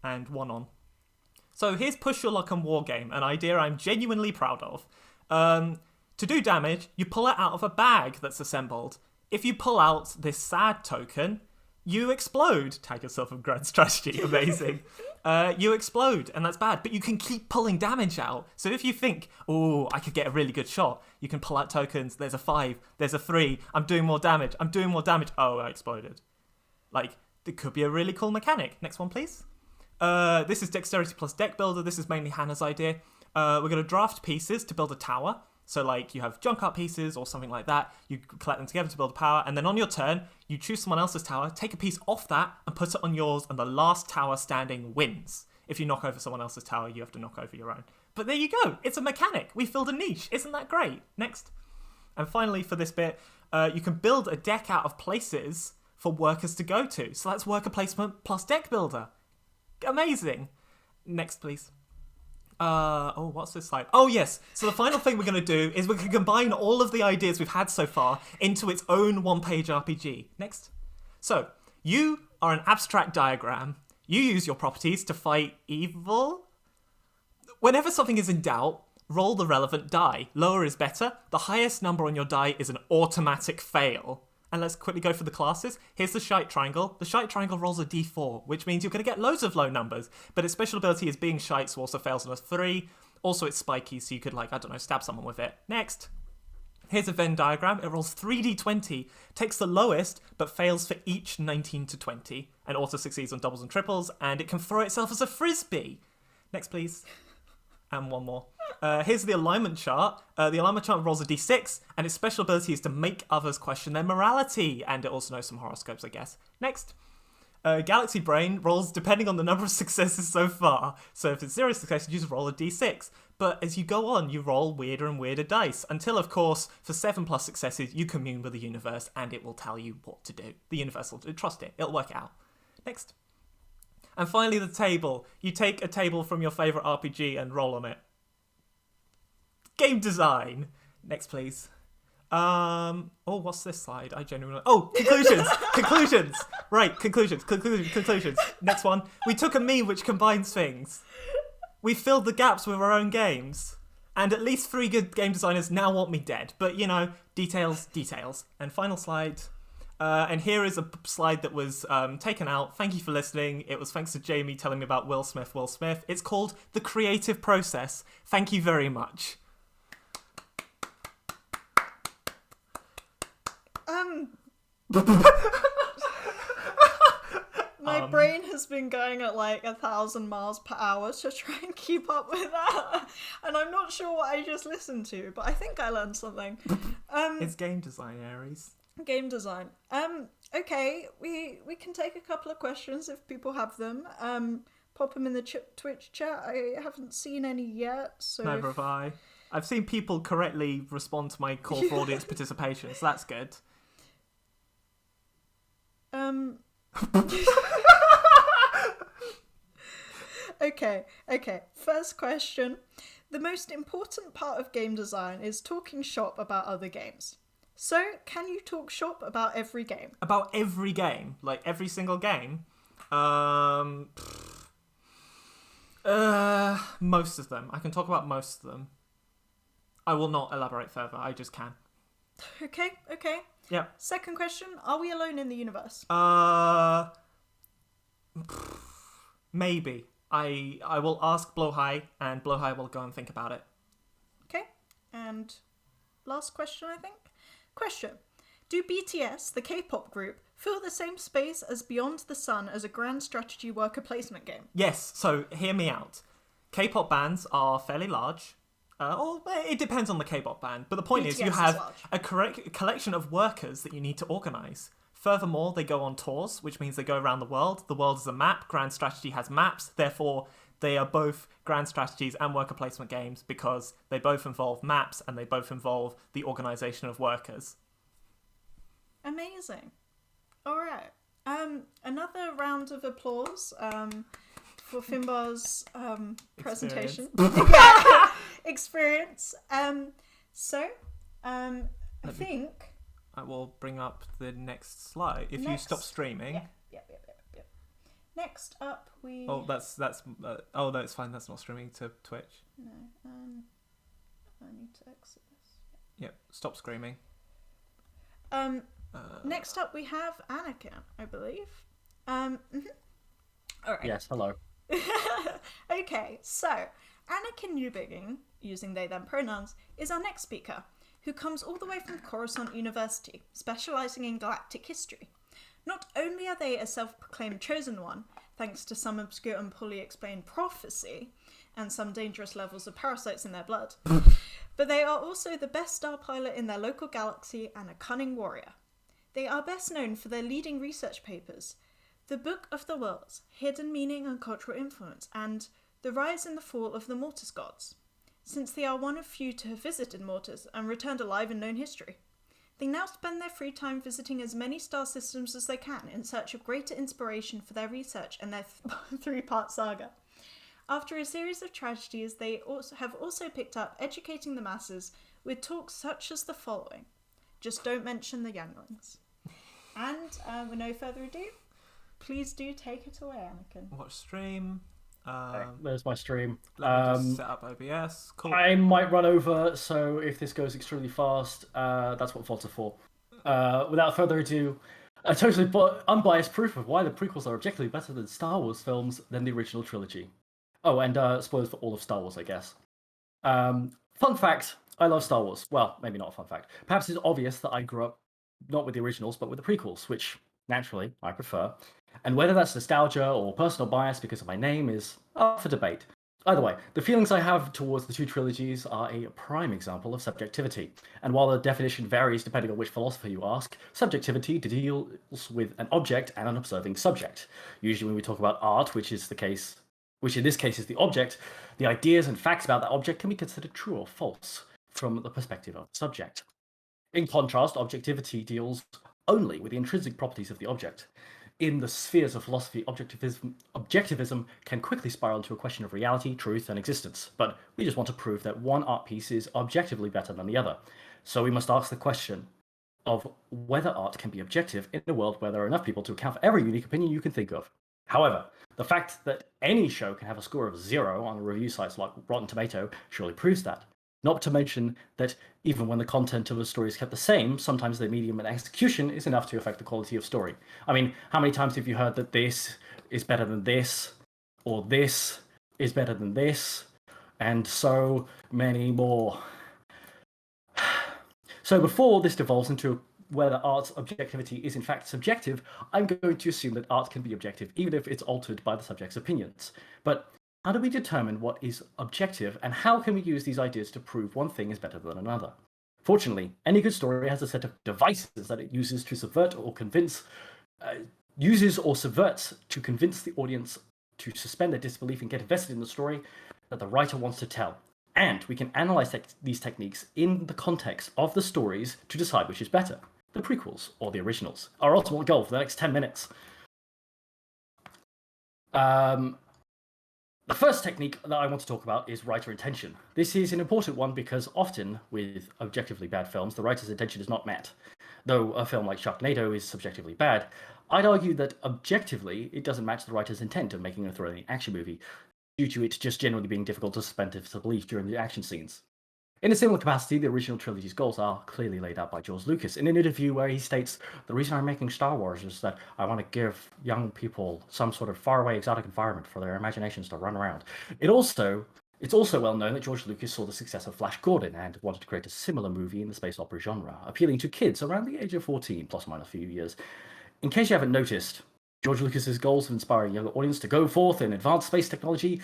And one on. So here's Push Your Luck and War Game, an idea I'm genuinely proud of. To do damage, you pull it out of a bag that's assembled. If you pull out this sad token, you explode. Tag yourself in grand strategy. Amazing. You explode, and that's bad. But you can keep pulling damage out. So if you think, oh, I could get a really good shot, you can pull out tokens. There's a 5. There's a 3. I'm doing more damage. Oh, I exploded. Like, it could be a really cool mechanic. Next one, please. This is Dexterity plus Deck Builder. This is mainly Hannah's idea. We're going to draft pieces to build a tower. So like you have junk art pieces or something like that, you collect them together to build a power, and then on your turn, you choose someone else's tower, take a piece off that, and put it on yours, and the last tower standing wins. If you knock over someone else's tower, you have to knock over your own. But there you go, it's a mechanic. We filled a niche. Isn't that great? Next. And finally, for this bit, you can build a deck out of places for workers to go to. So that's worker placement plus deck builder. Amazing. Next, please. What's this slide? Oh, yes. So the final thing we're going to do is we're going to combine all of the ideas we've had so far into its own one-page RPG. Next. So, you are an abstract diagram. You use your properties to fight evil. Whenever something is in doubt, roll the relevant die. Lower is better. The highest number on your die is an automatic fail. And let's quickly go for the classes. Here's the shite triangle. The shite triangle rolls a d4, which means you're going to get loads of low numbers. But its special ability is being shite, so also fails on a 3. Also, it's spiky, so you could, stab someone with it. Next. Here's a Venn diagram. It rolls 3d20, takes the lowest, but fails for each 19 to 20, and also succeeds on doubles and triples, and it can throw itself as a frisbee. Next, please. And one more. Here's the alignment chart. The alignment chart rolls a d6, and its special ability is to make others question their morality, and it also knows some horoscopes, I guess. Next. Galaxy Brain rolls depending on the number of successes so far. So if it's 0 successes, you just roll a d6. But as you go on, you roll weirder and weirder dice, until, of course, for 7+ successes, you commune with the universe, and it will tell you what to do. The universe will trust it. It'll work it out. Next. And finally, the table. You take a table from your favourite RPG and roll on it. Game design. Next, please. What's this slide? I genuinely... Oh, conclusions. Conclusions. Right, conclusions. Next one. We took a meme which combines things. We filled the gaps with our own games. And at least 3 good game designers now want me dead. But, details. And final slide. And here is a slide that was taken out. Thank you for listening. It was thanks to Jamie telling me about Will Smith. It's called The Creative Process. Thank you very much. My brain has been going at 1,000 miles per hour to try and keep up with that. And I'm not sure what I just listened to, but I think I learned something. It's game design, Aries. Game design. Okay, we can take a couple of questions if people have them. Pop them in the Twitch chat. I haven't seen any yet, so... Neither have I. I've seen people correctly respond to my call for audience participation, so that's good. Okay. First question. The most important part of game design is talking shop about other games. So, can you talk shop about every game? About every game? Like, every single game? Most of them. I can talk about most of them. I will not elaborate further. I just can. Okay. Yeah. Second question. Are we alone in the universe? Maybe. I will ask Blowhigh, and Blowhigh will go and think about it. Okay. And last question, I think. Question. Do BTS, the K-pop group, fill the same space as Beyond the Sun as a grand strategy worker placement game? Yes, so hear me out. K-pop bands are fairly large. It depends on the K-pop band, but the point is you have a collection of workers that you need to organise. Furthermore, they go on tours, which means they go around the world. The world is a map. Grand Strategy has maps. Therefore, they are both grand strategies and worker placement games because they both involve maps and they both involve the organisation of workers. Amazing. All right. Another round of applause for Finbar's presentation. Experience. I think... I will bring up the next slide. If you stop streaming... Yeah. Next up, we... Oh, that's no, it's fine. That's not streaming to Twitch. No, I need to exit this. Yep, stop screaming. Next up, we have Anakin, I believe. All right. Yes, hello. Okay, so Anakin Newbigging, using they them pronouns, is our next speaker, who comes all the way from Coruscant University, specialising in galactic history. Not only are they a self-proclaimed chosen one, thanks to some obscure and poorly explained prophecy, and some dangerous levels of parasites in their blood, but they are also the best star pilot in their local galaxy and a cunning warrior. They are best known for their leading research papers, The Book of the Worlds, Hidden Meaning and Cultural Influence, and The Rise and the Fall of the Mortis Gods, since they are one of few to have visited Mortis and returned alive in known history. They now spend their free time visiting as many star systems as they can in search of greater inspiration for their research and their 3-part saga. After a series of tragedies, they have also picked up educating the masses with talks such as the following. Just don't mention the younglings. And with no further ado, please do take it away, Anakin. Watch stream. There's my stream. Let me just set up OBS. Cool. I might run over, so if this goes extremely fast, that's what VODs are for. Without further ado, a totally unbiased proof of why the prequels are objectively better than Star Wars films than the original trilogy. Oh, and spoilers for all of Star Wars, I guess. Fun fact, I love Star Wars. Well, maybe not a fun fact. Perhaps it's obvious that I grew up not with the originals, but with the prequels, which, naturally, I prefer. And whether that's nostalgia or personal bias because of my name is up for debate. Either way, the feelings I have towards the two trilogies are a prime example of subjectivity. And while the definition varies depending on which philosopher you ask, subjectivity deals with an object and an observing subject. Usually when we talk about art, which in this case is the object, the ideas and facts about that object can be considered true or false from the perspective of the subject. In contrast, objectivity deals only with the intrinsic properties of the object. In the spheres of philosophy, objectivism can quickly spiral into a question of reality, truth, and existence. But we just want to prove that one art piece is objectively better than the other. So we must ask the question of whether art can be objective in a world where there are enough people to account for every unique opinion you can think of. However, the fact that any show can have a score of 0 on review sites like Rotten Tomato surely proves that. Not to mention that even when the content of a story is kept the same, sometimes the medium and execution is enough to affect the quality of story. I mean, how many times have you heard that this is better than this, or this is better than this, and so many more. So before this devolves into whether art's objectivity is in fact subjective, I'm going to assume that art can be objective even if it's altered by the subject's opinions. But how do we determine what is objective, and how can we use these ideas to prove one thing is better than another? Fortunately, any good story has a set of devices that it uses to subverts to convince the audience to suspend their disbelief and get invested in the story that the writer wants to tell. And we can analyze these techniques in the context of the stories to decide which is better, the prequels or the originals. Our ultimate goal for the next 10 minutes. The first technique that I want to talk about is writer intention. This is an important one because often, with objectively bad films, the writer's intention is not met. Though a film like Sharknado is subjectively bad, I'd argue that objectively it doesn't match the writer's intent of making a thrilling action movie, due to it just generally being difficult to suspend disbelief during the action scenes. In a similar capacity, the original trilogy's goals are clearly laid out by George Lucas in an interview where he states, "The reason I'm making Star Wars is that I want to give young people some sort of faraway exotic environment for their imaginations to run around." It's also well known that George Lucas saw the success of Flash Gordon and wanted to create a similar movie in the space opera genre, appealing to kids around the age of 14, plus or minus a few years. In case you haven't noticed, George Lucas's goals of inspiring younger audience to go forth in advanced space technology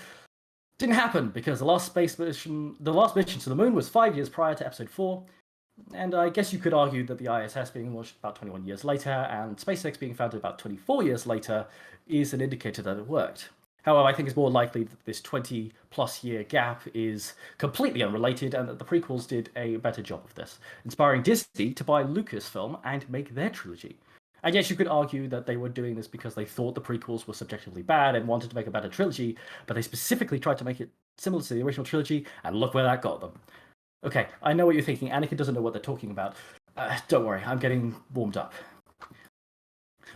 didn't happen because the last mission to the moon was 5 years prior to Episode 4, and I guess you could argue that the ISS being launched about 21 years later and SpaceX being founded about 24 years later is an indicator that it worked. However, I think it's more likely that this 20-plus year gap is completely unrelated and that the prequels did a better job of this, inspiring Disney to buy Lucasfilm and make their trilogy. And yes, you could argue that they were doing this because they thought the prequels were subjectively bad and wanted to make a better trilogy, but they specifically tried to make it similar to the original trilogy, and look where that got them. Okay, I know what you're thinking. Anakin doesn't know what they're talking about. Don't worry, I'm getting warmed up.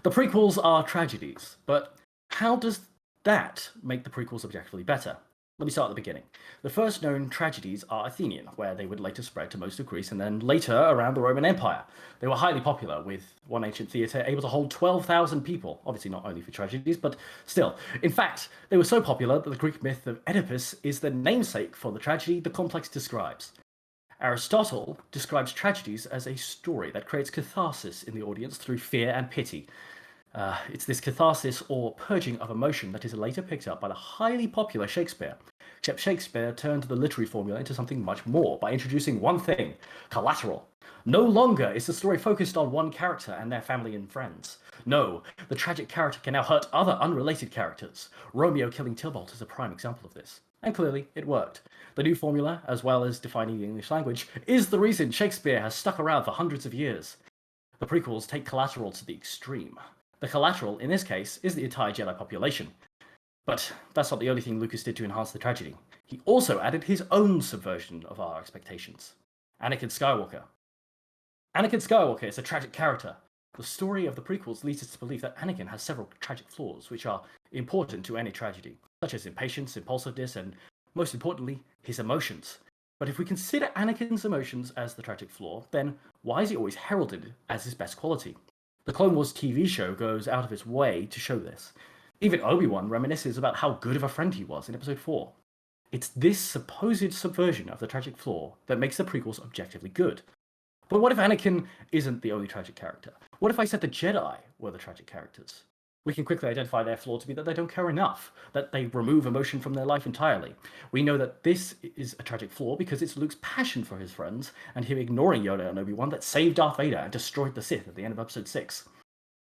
The prequels are tragedies, but how does that make the prequels objectively better? Let me start at the beginning. The first known tragedies are Athenian, where they would later spread to most of Greece and then later around the Roman Empire. They were highly popular, with one ancient theatre able to hold 12,000 people. Obviously not only for tragedies, but still. In fact, they were so popular that the Greek myth of Oedipus is the namesake for the tragedy the complex describes. Aristotle describes tragedies as a story that creates catharsis in the audience through fear and pity. It's this catharsis or purging of emotion that is later picked up by the highly popular Shakespeare. Except Shakespeare turned the literary formula into something much more by introducing one thing: collateral. No longer is the story focused on one character and their family and friends. No, the tragic character can now hurt other unrelated characters. Romeo killing Tybalt is a prime example of this. And clearly, it worked. The new formula, as well as defining the English language, is the reason Shakespeare has stuck around for hundreds of years. The prequels take collateral to the extreme. The collateral, in this case, is the entire Jedi population. But that's not the only thing Lucas did to enhance the tragedy. He also added his own subversion of our expectations. Anakin Skywalker. Anakin Skywalker is a tragic character. The story of the prequels leads us to believe that Anakin has several tragic flaws, which are important to any tragedy, such as impatience, impulsiveness, and, most importantly, his emotions. But if we consider Anakin's emotions as the tragic flaw, then why is he always heralded as his best quality? The Clone Wars TV show goes out of its way to show this. Even Obi-Wan reminisces about how good of a friend he was in Episode 4. It's this supposed subversion of the tragic flaw that makes the prequels objectively good. But what if Anakin isn't the only tragic character? What if I said the Jedi were the tragic characters? We can quickly identify their flaw to be that they don't care enough, that they remove emotion from their life entirely. We know that this is a tragic flaw because it's Luke's passion for his friends and him ignoring Yoda and Obi-Wan that saved Darth Vader and destroyed the Sith at the end of Episode 6.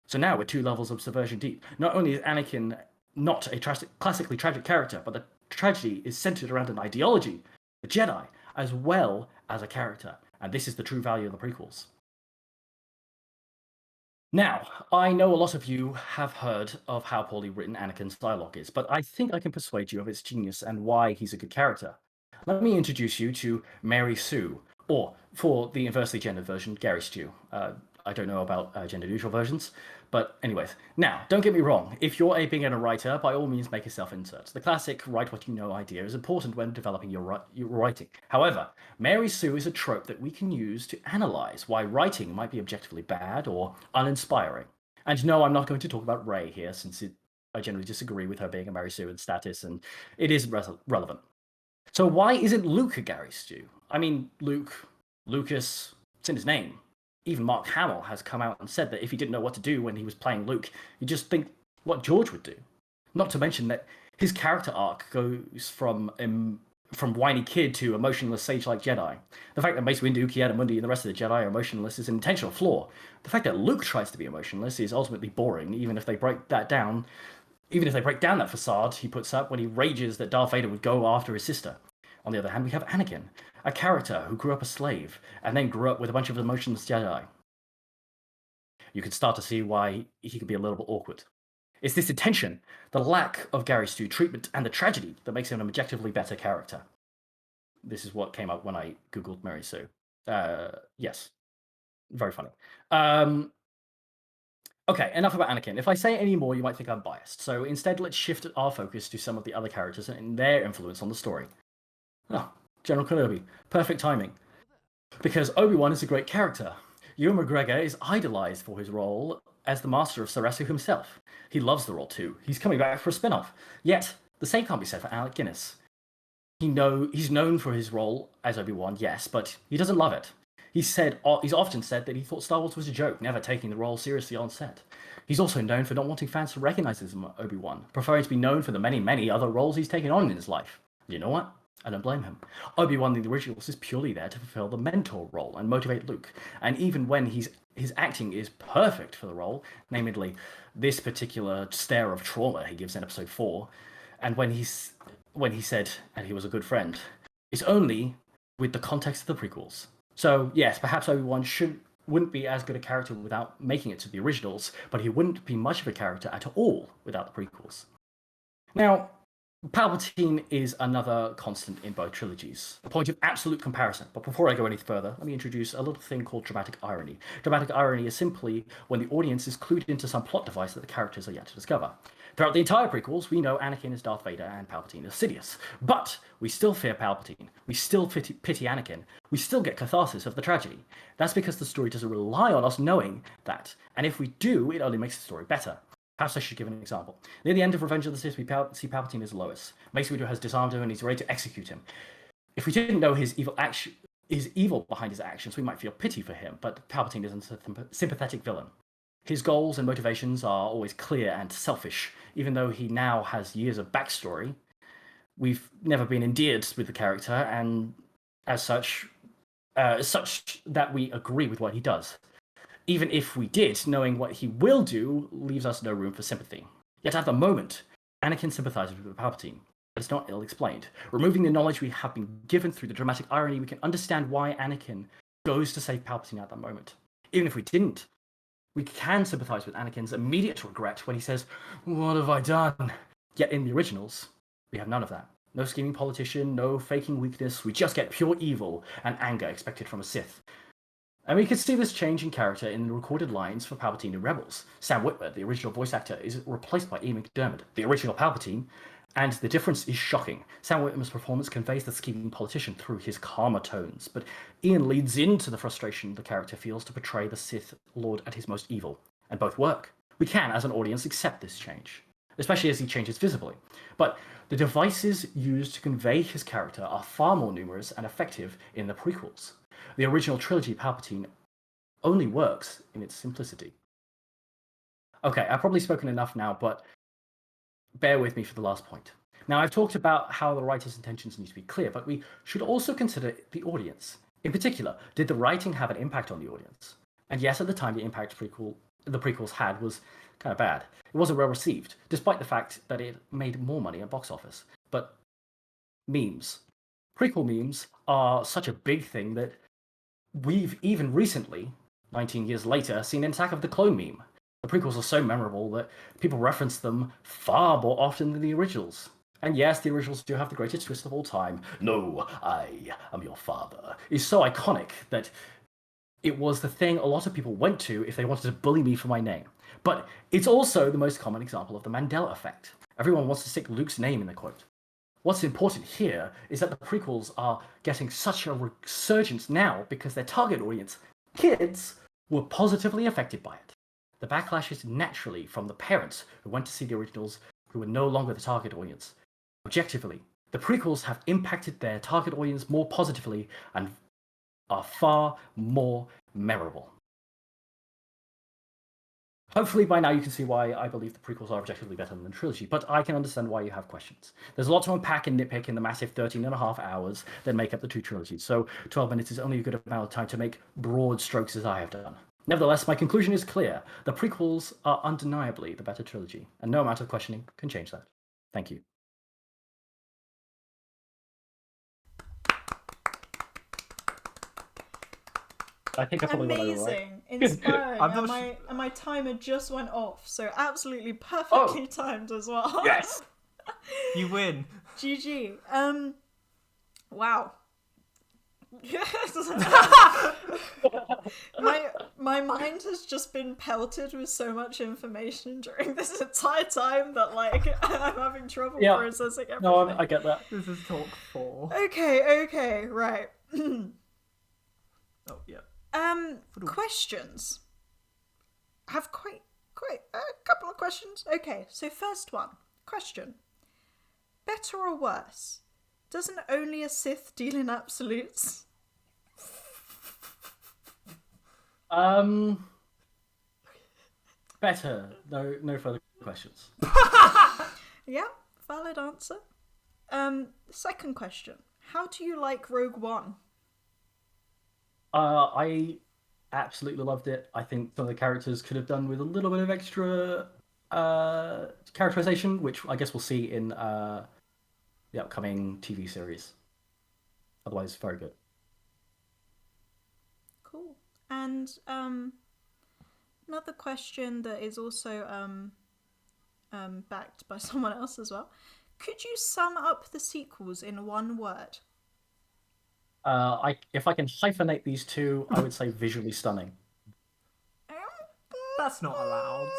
So now we're 2 levels of subversion deep. Not only is Anakin not a classically tragic character, but the tragedy is centered around an ideology, the Jedi, as well as a character. And this is the true value of the prequels. Now, I know a lot of you have heard of how poorly written Anakin's dialogue is, but I think I can persuade you of its genius and why he's a good character. Let me introduce you to Mary Sue, or for the inversely gendered version, Gary Stew. I don't know about gender-neutral versions, but anyways. Now, don't get me wrong. If you're a beginner writer, by all means make a self-insert. The classic write what you know idea is important when developing your writing. However, Mary Sue is a trope that we can use to analyze why writing might be objectively bad or uninspiring. And no, I'm not going to talk about Rey here, since I generally disagree with her being a Mary Sue in status, and it isn't relevant. So why isn't Luke a Gary Stew? I mean, Lucas, it's in his name. Even Mark Hamill has come out and said that if he didn't know what to do when he was playing Luke, he'd just think what George would do. Not to mention that his character arc goes from whiny kid to emotionless sage-like Jedi. The fact that Mace Windu, Ki-Adi-Mundi, and the rest of the Jedi are emotionless is an intentional flaw. The fact that Luke tries to be emotionless is ultimately boring, even if they break down that facade he puts up when he rages that Darth Vader would go after his sister. On the other hand, we have Anakin, a character who grew up a slave and then grew up with a bunch of emotionless Jedi. You can start to see why he could be a little bit awkward. It's this tension, the lack of Gary Stew treatment, and the tragedy that makes him an objectively better character. This is what came up when I googled Mary Sue. Yes, very funny. Okay, enough about Anakin. If I say any more, you might think I'm biased. So instead, let's shift our focus to some of the other characters and their influence on the story. Oh, General Kenobi. Perfect timing. Because Obi-Wan is a great character. Ewan McGregor is idolized for his role as the master of Sarasu himself. He loves the role too. He's coming back for a spin-off. Yet, the same can't be said for Alec Guinness. He's known for his role as Obi-Wan, yes, but he doesn't love it. He's often said that he thought Star Wars was a joke, never taking the role seriously on set. He's also known for not wanting fans to recognize him as Obi-Wan, preferring to be known for the many, many other roles he's taken on in his life. You know what? I don't blame him. Obi-Wan in the originals is purely there to fulfill the mentor role and motivate Luke. And even when his acting is perfect for the role, namely this particular stare of trauma he gives in Episode 4, and when he said, and he was a good friend, it's only with the context of the prequels. So yes, perhaps Obi-Wan wouldn't be as good a character without making it to the originals, but he wouldn't be much of a character at all without the prequels. Now, Palpatine is another constant in both trilogies, a point of absolute comparison. But before I go any further, let me introduce a little thing called dramatic irony. Dramatic irony is simply when the audience is clued into some plot device that the characters are yet to discover. Throughout the entire prequels, we know Anakin is Darth Vader and Palpatine is Sidious. But we still fear Palpatine. We still pity Anakin. We still get catharsis of the tragedy. That's because the story doesn't rely on us knowing that. And if we do, it only makes the story better. Perhaps I should give an example. Near the end of Revenge of the Sith, we see Palpatine as Lois. Mace Windu has disarmed him and he's ready to execute him. If we didn't know his evil behind his actions, we might feel pity for him, but Palpatine isn't a sympathetic villain. His goals and motivations are always clear and selfish. Even though he now has years of backstory, we've never been endeared with the character, and as such that we agree with what he does. Even if we did, knowing what he will do leaves us no room for sympathy. Yet at the moment, Anakin sympathizes with Palpatine, but it's not ill-explained. Removing the knowledge we have been given through the dramatic irony, we can understand why Anakin goes to save Palpatine at that moment. Even if we didn't, we can sympathize with Anakin's immediate regret when he says, "What have I done?" Yet in the originals, we have none of that. No scheming politician, no faking weakness. We just get pure evil and anger expected from a Sith. And we can see this change in character in the recorded lines for Palpatine in Rebels. Sam Witwer, the original voice actor, is replaced by Ian McDiarmid, the original Palpatine, and the difference is shocking. Sam Witwer's performance conveys the scheming politician through his calmer tones, but Ian leads into the frustration the character feels to portray the Sith Lord at his most evil, and both work. We can, as an audience, accept this change, especially as he changes visibly. But the devices used to convey his character are far more numerous and effective in the prequels. The original trilogy Palpatine only works in its simplicity. Okay, I've probably spoken enough now, but bear with me for the last point. Now, I've talked about how the writer's intentions need to be clear, but we should also consider the audience. In particular, did the writing have an impact on the audience? And yes, at the time, the impact the prequels had was kind of bad. It wasn't well received, despite the fact that it made more money at box office. But memes. Prequel memes are such a big thing that we've even recently, 19 years later, seen an Attack of the Clone meme. The prequels are so memorable that people reference them far more often than the originals. And yes, the originals do have the greatest twist of all time. No, I am your father. It's so iconic that it was the thing a lot of people went to if they wanted to bully me for my name. But it's also the most common example of the Mandela effect. Everyone wants to stick Luke's name in the quote. What's important here is that the prequels are getting such a resurgence now because their target audience, kids, were positively affected by it. The backlash is naturally from the parents who went to see the originals who were no longer the target audience. Objectively, the prequels have impacted their target audience more positively and are far more memorable. Hopefully by now you can see why I believe the prequels are objectively better than the trilogy, but I can understand why you have questions. There's a lot to unpack and nitpick in the massive 13.5 hours that make up the two trilogies, so 12 minutes is only a good amount of time to make broad strokes as I have done. Nevertheless, my conclusion is clear. The prequels are undeniably the better trilogy, and no amount of questioning can change that. Thank you. I think I probably went over, right? Amazing, inspiring, I'm and not my timer just went off, so absolutely perfectly timed as well. Yes! You win. GG. Wow. my mind has just been pelted with so much information during this entire time that I'm having trouble processing everything. No, I get that. This is talk 4. Okay, right. Oh, yeah. Questions. I have quite a couple of questions. Okay, so first one. Question. Better or worse? Doesn't only a Sith deal in absolutes? Better. No further questions. Yeah, valid answer. Second question. How do you like Rogue One? I absolutely loved it. I think some of the characters could have done with a little bit of extra characterization, which I guess we'll see in the upcoming TV series. Otherwise, very good. Cool. And another question that is also backed by someone else as well. Could you sum up the sequels in one word? If I can hyphenate these two, I would say visually stunning. That's not allowed.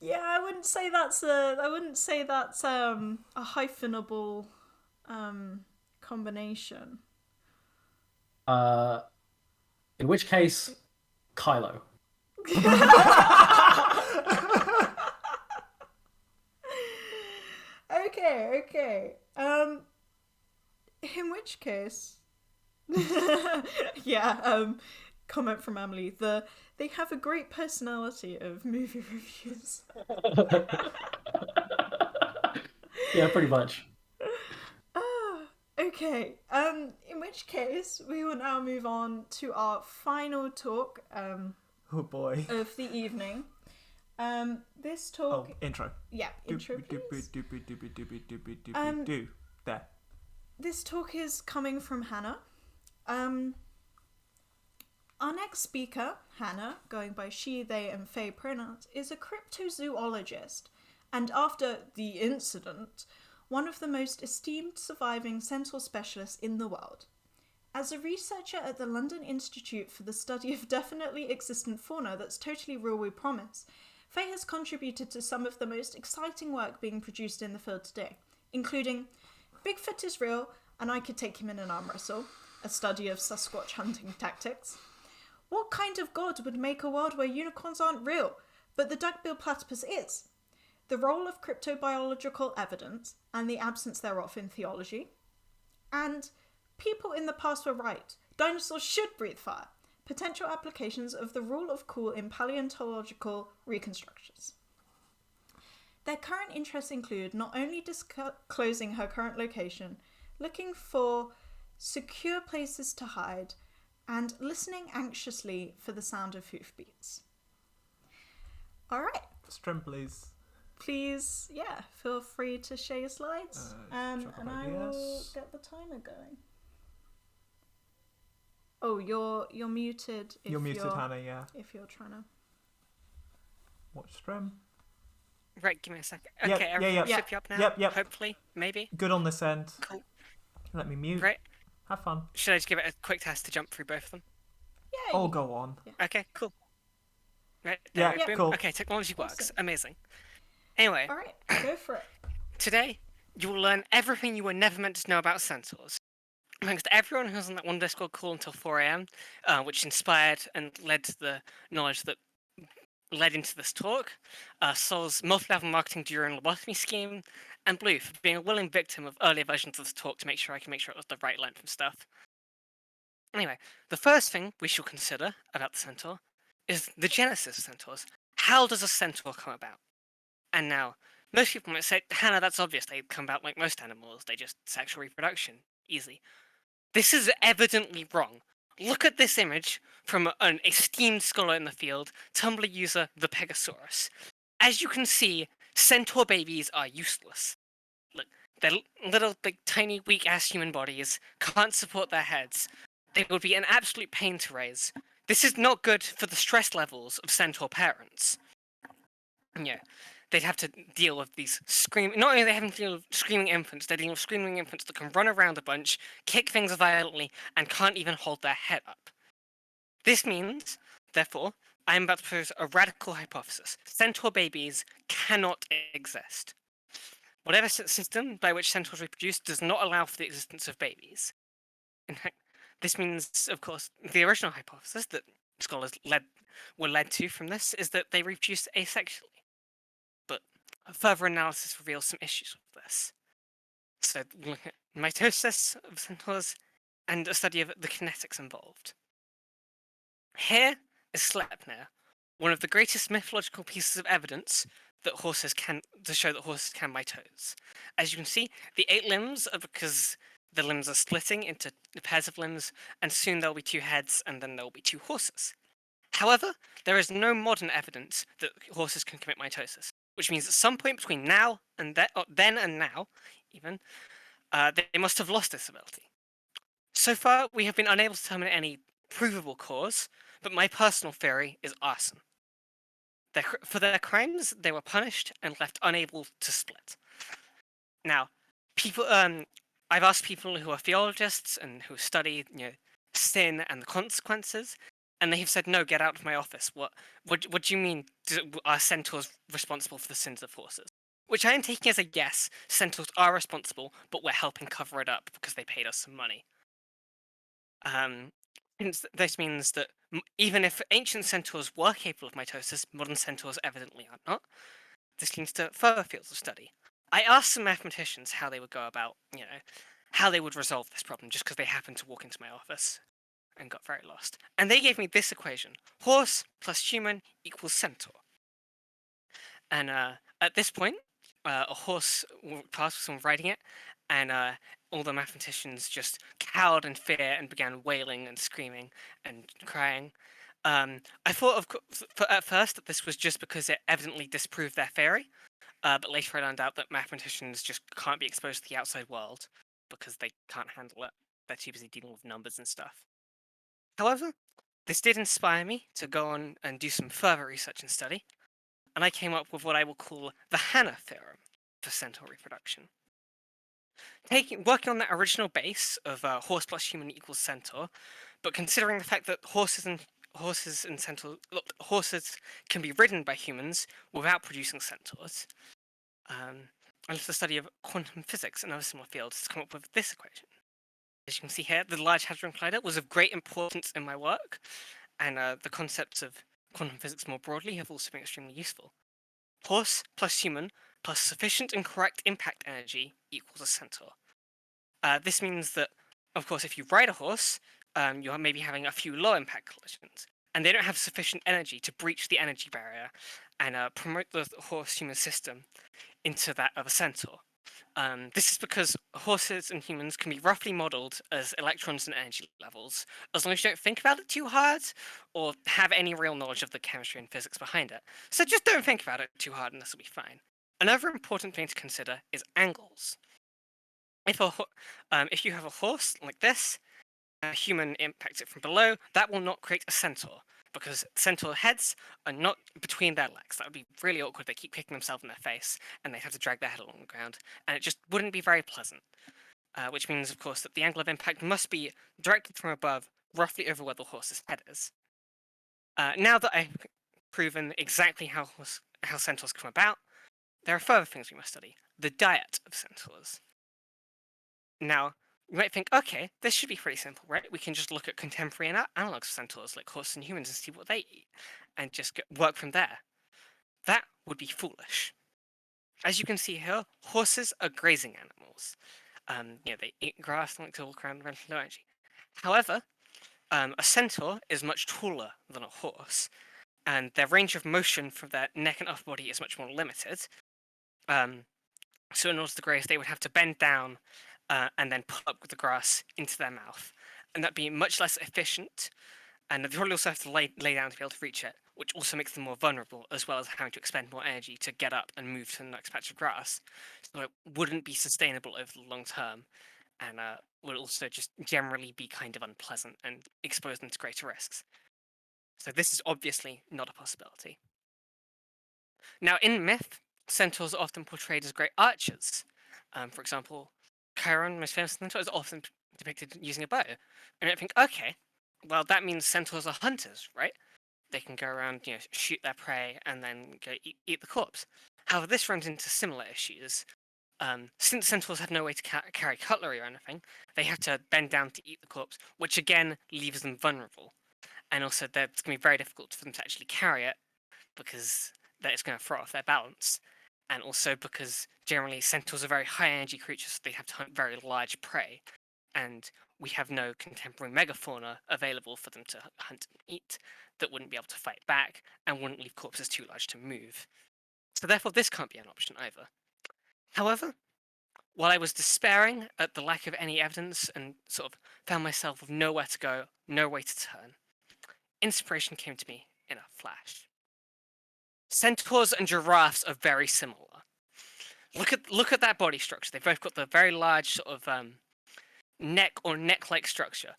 Yeah, I wouldn't say that's a hyphenable combination. In which case, Kylo. Okay. In which case, comment from Emily. They have a great personality of movie reviews. Yeah, pretty much. Okay. In which case, we will now move on to our final talk. Oh boy. Of the evening. This talk. Oh, intro. Yeah, intro. Please. There. This talk is coming from Hannah. Our next speaker, Hannah, going by she, they, and they pronouns, is a cryptozoologist and after the incident, one of the most esteemed surviving centaur specialists in the world. As a researcher at the London Institute for the Study of Definitely Existent Fauna That's Totally Real, We Promise, Faye has contributed to some of the most exciting work being produced in the field today, including Bigfoot is Real, and I Could Take Him in an Arm Wrestle, a study of Sasquatch hunting tactics. What kind of god would make a world where unicorns aren't real, but the duck-billed platypus is? The role of cryptobiological evidence and the absence thereof in theology. And people in the past were right. Dinosaurs should breathe fire. Potential applications of the rule of cool in paleontological reconstructions. Their current interests include not only disclosing her current location, looking for secure places to hide, and listening anxiously for the sound of hoofbeats. All right. Strim, please. Please, yeah, feel free to share your slides, and I will yes. get the timer going. Oh, you're muted. You're muted, Hannah, yeah. If you're trying to Watch Strim. Right, give me a second. Yep, Okay, yeah, everyone yeah. should be up now. Yep. Hopefully, maybe. Good on this end. Cool. Let me mute. Right. Have fun. Should I just give it a quick test to jump through both of them? Yeah. Oh, go on. Okay, cool. Right. Yeah, there we go, boom. cool. Okay, technology works. Awesome. Amazing. Anyway, All right, go for it. today you will learn everything you were never meant to know about centaurs. Thanks to everyone who was on that one Discord call until 4 a.m., which inspired and led to the knowledge that led into this talk, Sol's multi-level marketing during lobotomy scheme, and Blue for being a willing victim of earlier versions of this talk to make sure it was the right length and stuff. Anyway, the first thing we shall consider about the centaur is the genesis of centaurs. How does a centaur come about? And now, most people might say, Hannah, that's obvious. They come about like most animals. They just sexual reproduction. Easy. This is evidently wrong. Look at this image from an esteemed scholar in the field, Tumblr user the Pegasaurus. As you can see, centaur babies are useless. Look, their little, big, tiny, weak-ass human bodies can't support their heads. They would be an absolute pain to raise. This is not good for the stress levels of centaur parents. Yeah, they'd have to deal with these not only are they having to deal with screaming infants, they're dealing with screaming infants that can run around a bunch, kick things violently, and can't even hold their head up. This means, therefore, I am about to propose a radical hypothesis. Centaur babies cannot exist. Whatever system by which centaurs reproduce does not allow for the existence of babies. In fact, this means, of course, the original hypothesis that scholars were led to from this is that they reproduce asexually. But further analysis reveals some issues with this. So we look at mitosis of centaurs and a study of the kinetics involved. Here is Sleipnir, one of the greatest mythological pieces of evidence that to show that horses can mitose. As you can see, the 8 limbs are because the limbs are splitting into pairs of limbs, and soon there'll be 2 heads, and then there'll be 2 horses. However, there is no modern evidence that horses can commit mitosis, which means at some point between now and then and now, even, they must have lost this ability. So far, we have been unable to determine any provable cause, but my personal theory is arson. For their crimes, they were punished and left unable to split. Now, I've asked people who are theologists and who study, sin and the consequences, and they have said, "No, get out of my office." What do you mean? Are centaurs responsible for the sins of horses? Which I am taking as a yes. Centaurs are responsible, but we're helping cover it up because they paid us some money. This means that even if ancient centaurs were capable of mitosis, modern centaurs evidently are not. This leads to further fields of study. I asked some mathematicians how they would go about, how they would resolve this problem just because they happened to walk into my office and got very lost. And they gave me this equation. Horse plus human equals centaur. And at this point, a horse passed with someone riding it, and all the mathematicians just cowered in fear and began wailing and screaming and crying. I thought at first that this was just because it evidently disproved their theory, but later I learned out that mathematicians just can't be exposed to the outside world because they can't handle it. They're too busy dealing with numbers and stuff. However, this did inspire me to go on and do some further research and study. and I came up with what I will call the Hanna theorem for centaur reproduction. Working on that original base of horse plus human equals centaur, but considering the fact that horses can be ridden by humans without producing centaurs, I left the study of quantum physics and other similar fields to come up with this equation. As you can see here, the Large Hadron Collider was of great importance in my work, and the concepts of quantum physics more broadly have also been extremely useful. Horse plus human plus sufficient and correct impact energy equals a centaur. This means that, of course, if you ride a horse, you're maybe having a few low impact collisions, and they don't have sufficient energy to breach the energy barrier and promote the horse-human system into that of a centaur. This is because horses and humans can be roughly modeled as electrons and energy levels, as long as you don't think about it too hard or have any real knowledge of the chemistry and physics behind it. So just don't think about it too hard and this will be fine. Another important thing to consider is angles. If you have a horse like this, a human impacts it from below, that will not create a centaur, because centaur heads are not between their legs. That would be really awkward. They keep kicking themselves in their face, and they'd have to drag their head along the ground, and it just wouldn't be very pleasant. Which means, of course, that the angle of impact must be directed from above, roughly over where the horse's head is. Now that I've proven exactly how centaurs come about, there are further things we must study. The diet of centaurs. Now, you might think, okay, this should be pretty simple, right? We can just look at contemporary analogs of centaurs like horses and humans and see what they eat, and just work from there. That would be foolish. As you can see here, horses are grazing animals. They eat grass and like to walk around in relatively low energy. However, a centaur is much taller than a horse, and their range of motion from their neck and upper body is much more limited. So in order to graze, they would have to bend down and then pull up the grass into their mouth. And that'd be much less efficient. And they probably also have to lay down to be able to reach it, which also makes them more vulnerable, as well as having to expend more energy to get up and move to the next patch of grass. So it wouldn't be sustainable over the long term, and would also just generally be kind of unpleasant and expose them to greater risks. So this is obviously not a possibility. Now, in myth, centaurs are often portrayed as great archers. For example, Chiron, most famous centaur, is often depicted using a bow. And I think, okay, well, that means centaurs are hunters, right? They can go around, shoot their prey and then go eat the corpse. However, this runs into similar issues. Since centaurs have no way to carry cutlery or anything, they have to bend down to eat the corpse, which again leaves them vulnerable. And also, it's going to be very difficult for them to actually carry it, because that it's going to throw off their balance. And also because generally centaurs are very high energy creatures, so they have to hunt very large prey. And we have no contemporary megafauna available for them to hunt and eat that wouldn't be able to fight back and wouldn't leave corpses too large to move. So therefore this can't be an option either. However, while I was despairing at the lack of any evidence and sort of found myself with nowhere to go, no way to turn, inspiration came to me in a flash. Centaurs and giraffes are very similar. Look at that body structure. They've both got the very large sort of neck or neck-like structure.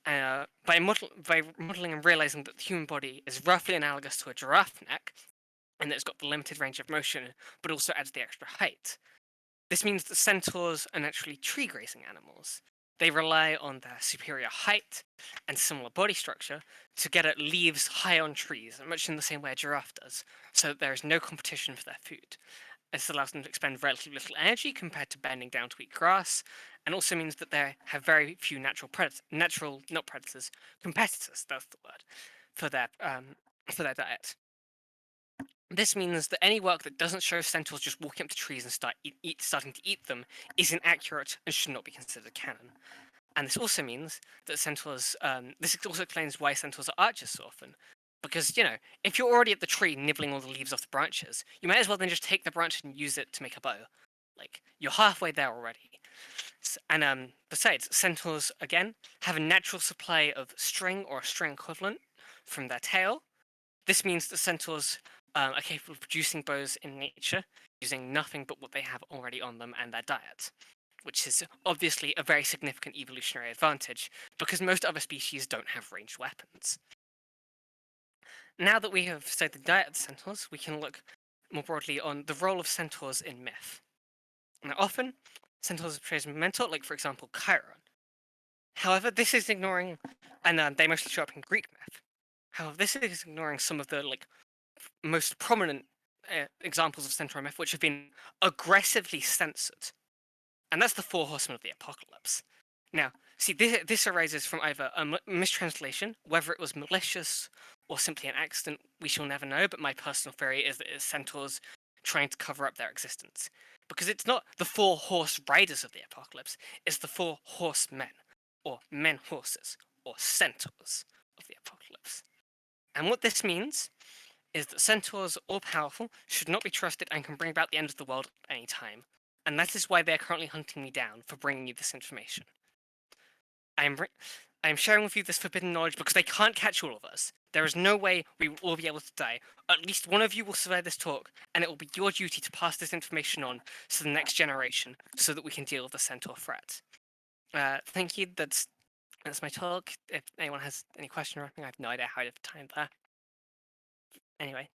By modeling and realizing that the human body is roughly analogous to a giraffe neck, and that it's got the limited range of motion, but also adds the extra height. This means that centaurs are naturally tree-grazing animals. They rely on their superior height and similar body structure to get at leaves high on trees, much in the same way a giraffe does, so that there is no competition for their food. This allows them to expend relatively little energy compared to bending down to eat grass, and also means that they have very few competitors, that's the word, for their diet. This means that any work that doesn't show centaurs just walking up to trees and starting to eat them is inaccurate and should not be considered canon. And this also means that centaurs, this also explains why centaurs are archers so often. Because, if you're already at the tree nibbling all the leaves off the branches, you might as well then just take the branch and use it to make a bow. Like, you're halfway there already. And besides, centaurs, again, have a natural supply of string or a string equivalent from their tail. This means that centaurs are capable of producing bows in nature using nothing but what they have already on them and their diet, which is obviously a very significant evolutionary advantage because most other species don't have ranged weapons. Now that we have studied the diet of centaurs, we can look more broadly on the role of centaurs in myth. Now, often, centaurs are portrayed as mentor, like, for example, Chiron. However, this is ignoring, and they mostly show up in Greek myth. However, this is ignoring some of the most prominent examples of centaur myth, which have been aggressively censored, and that's the four horsemen of the apocalypse. Now, see, this arises from either a mistranslation, whether it was malicious or simply an accident, we shall never know. But my personal theory is that it's centaurs trying to cover up their existence, because it's not the four horse riders of the apocalypse; it's the four horsemen, or men horses, or centaurs of the apocalypse. And what this means is that centaurs, all powerful, should not be trusted and can bring about the end of the world at any time. And that is why they are currently hunting me down for bringing you this information. I am sharing with you this forbidden knowledge because they can't catch all of us. There is no way we will all be able to die. At least one of you will survive this talk, and it will be your duty to pass this information on to the next generation so that we can deal with the centaur threat. Thank you. That's my talk. If anyone has any question or anything, I have no idea how I have time there. Anyway.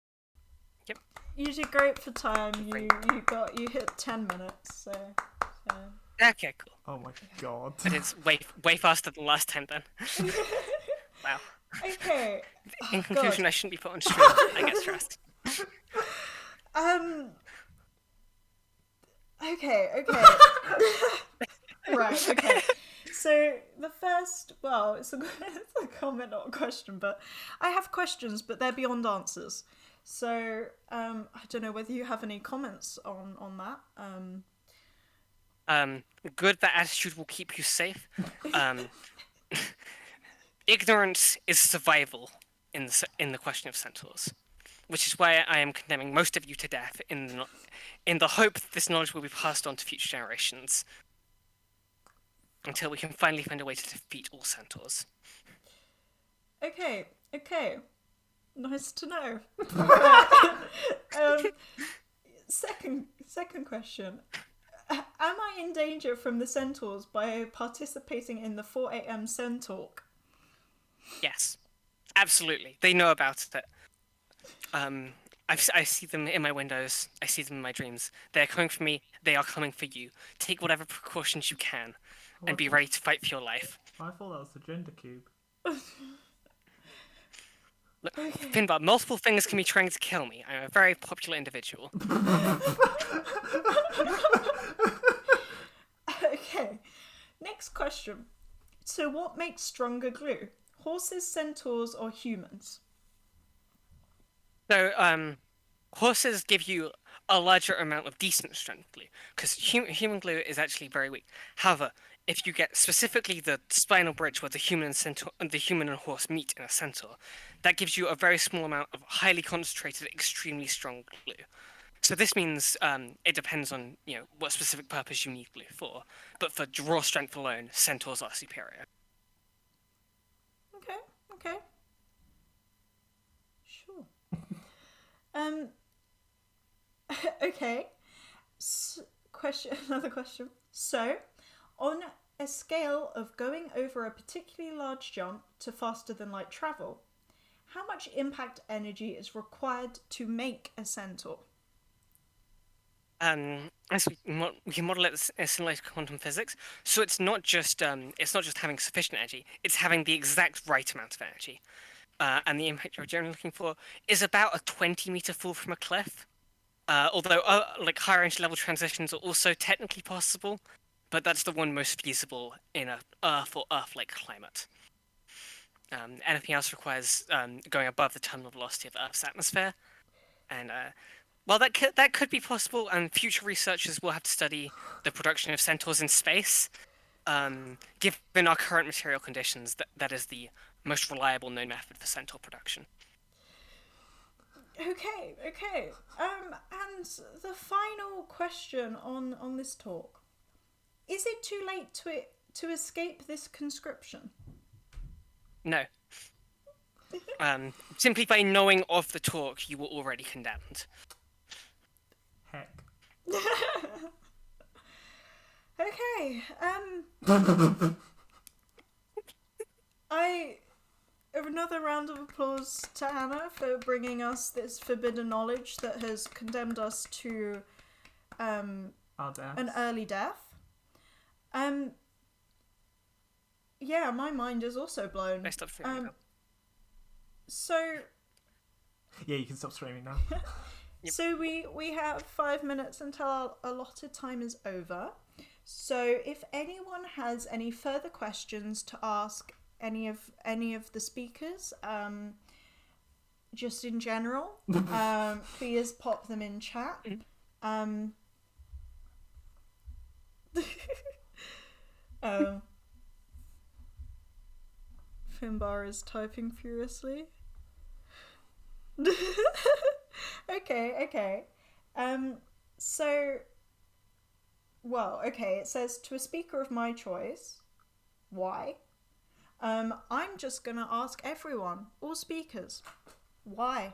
Yep. You did great for time. You hit 10 minutes, so. Okay, cool. Oh my god. But it's way faster than last time then. Wow. Okay. In conclusion, God. I shouldn't be put on stream. I get stressed. Okay. Right, okay. So the first, well, it's a comment, not a question, but I have questions, but they're beyond answers. So I don't know whether you have any comments on that. Good. That attitude will keep you safe. Ignorance is survival in the question of centaurs, which is why I am condemning most of you to death in the hope that this knowledge will be passed on to future generations until we can finally find a way to defeat all centaurs. Okay. Nice to know. Second question. Am I in danger from the centaurs by participating in the 4 a.m. Centaur? Yes, absolutely. They know about it. I see them in my windows. I see them in my dreams. They are coming for me. They are coming for you. Take whatever precautions you can, and be ready to fight for your life. I thought that was the gender cube. Look, Finbar, multiple things can be trying to kill me. I'm a very popular individual. Okay. Next question. So what makes stronger glue? Horses, centaurs, or humans? So, horses give you a larger amount of decent strength glue, because human glue is actually very weak. However, if you get specifically the spinal bridge where the human and horse meet in a centaur, that gives you a very small amount of highly concentrated, extremely strong glue. So this means it depends on what specific purpose you need glue for. But for raw strength alone, centaurs are superior. Okay. Sure. Okay. Another question. So, on a scale of going over a particularly large jump to faster than light travel, how much impact energy is required to make a centaur? As we can model it as similar to quantum physics, so it's not just having sufficient energy; it's having the exact right amount of energy. And the impact you're generally looking for is about a 20-meter fall from a cliff. Although higher energy level transitions are also technically possible, but that's the one most feasible in a Earth or Earth-like climate. Anything else requires going above the terminal velocity of Earth's atmosphere, and while that could be possible, and future researchers will have to study the production of centaurs in space. Given our current material conditions, that is the most reliable known method for centaur production. Okay. And the final question on this talk: is it too late to escape this conscription? No. Simply by knowing of the talk, you were already condemned. Heck. Okay. another round of applause to Anna for bringing us this forbidden knowledge that has condemned us to an early death. Yeah, my mind is also blown. I stopped streaming now. So Yeah, you can stop streaming now. Yep. So we have 5 minutes until our allotted time is over. So if anyone has any further questions to ask any of the speakers, just in general, please pop them in chat. Finbar is typing furiously. Okay. It says, to a speaker of my choice, why? I'm just gonna ask everyone, all speakers, why?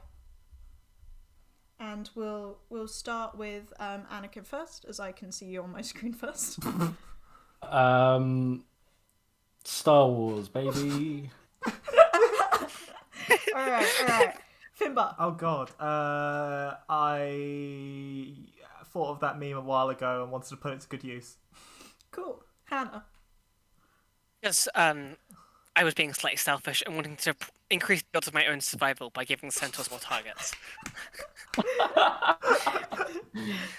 And we'll start with Anakin first, as I can see you on my screen first. Star Wars, baby. All right. Finbar. Oh god. I thought of that meme a while ago and wanted to put it to good use. Cool. Hannah. Because I was being slightly selfish and wanting to increase the odds of my own survival by giving the Centaurs more targets.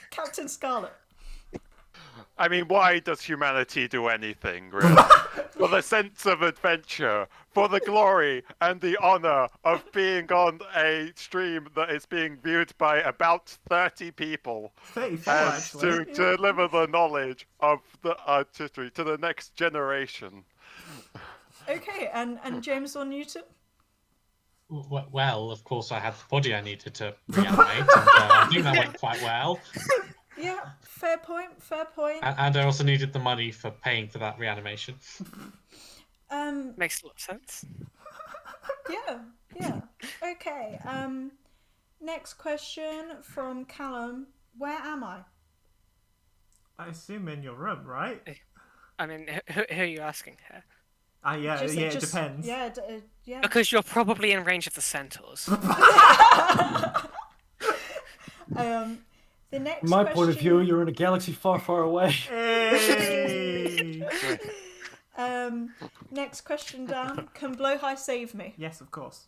Captain Scarlet. I mean, why does humanity do anything, really? For the sense of adventure, for the glory and the honor of being on a stream that is being viewed by about 30 people. 34, And actually. to deliver the knowledge of the history to the next generation. Okay, and James or Newton? Well, of course, I had the body I needed to reanimate, and I think that went quite well. Yeah, fair point. And I also needed the money for paying for that reanimation. Makes a lot of sense. Yeah. Okay. Next question from Callum. Where am I? I assume in your room, right? I mean, who are you asking here? Yeah, it depends. Yeah. Because you're probably in range of the Centaurs. The next From my question... point of view, you're in a galaxy far, far away. Hey! Next question down. Can Blowhigh save me? Yes, of course.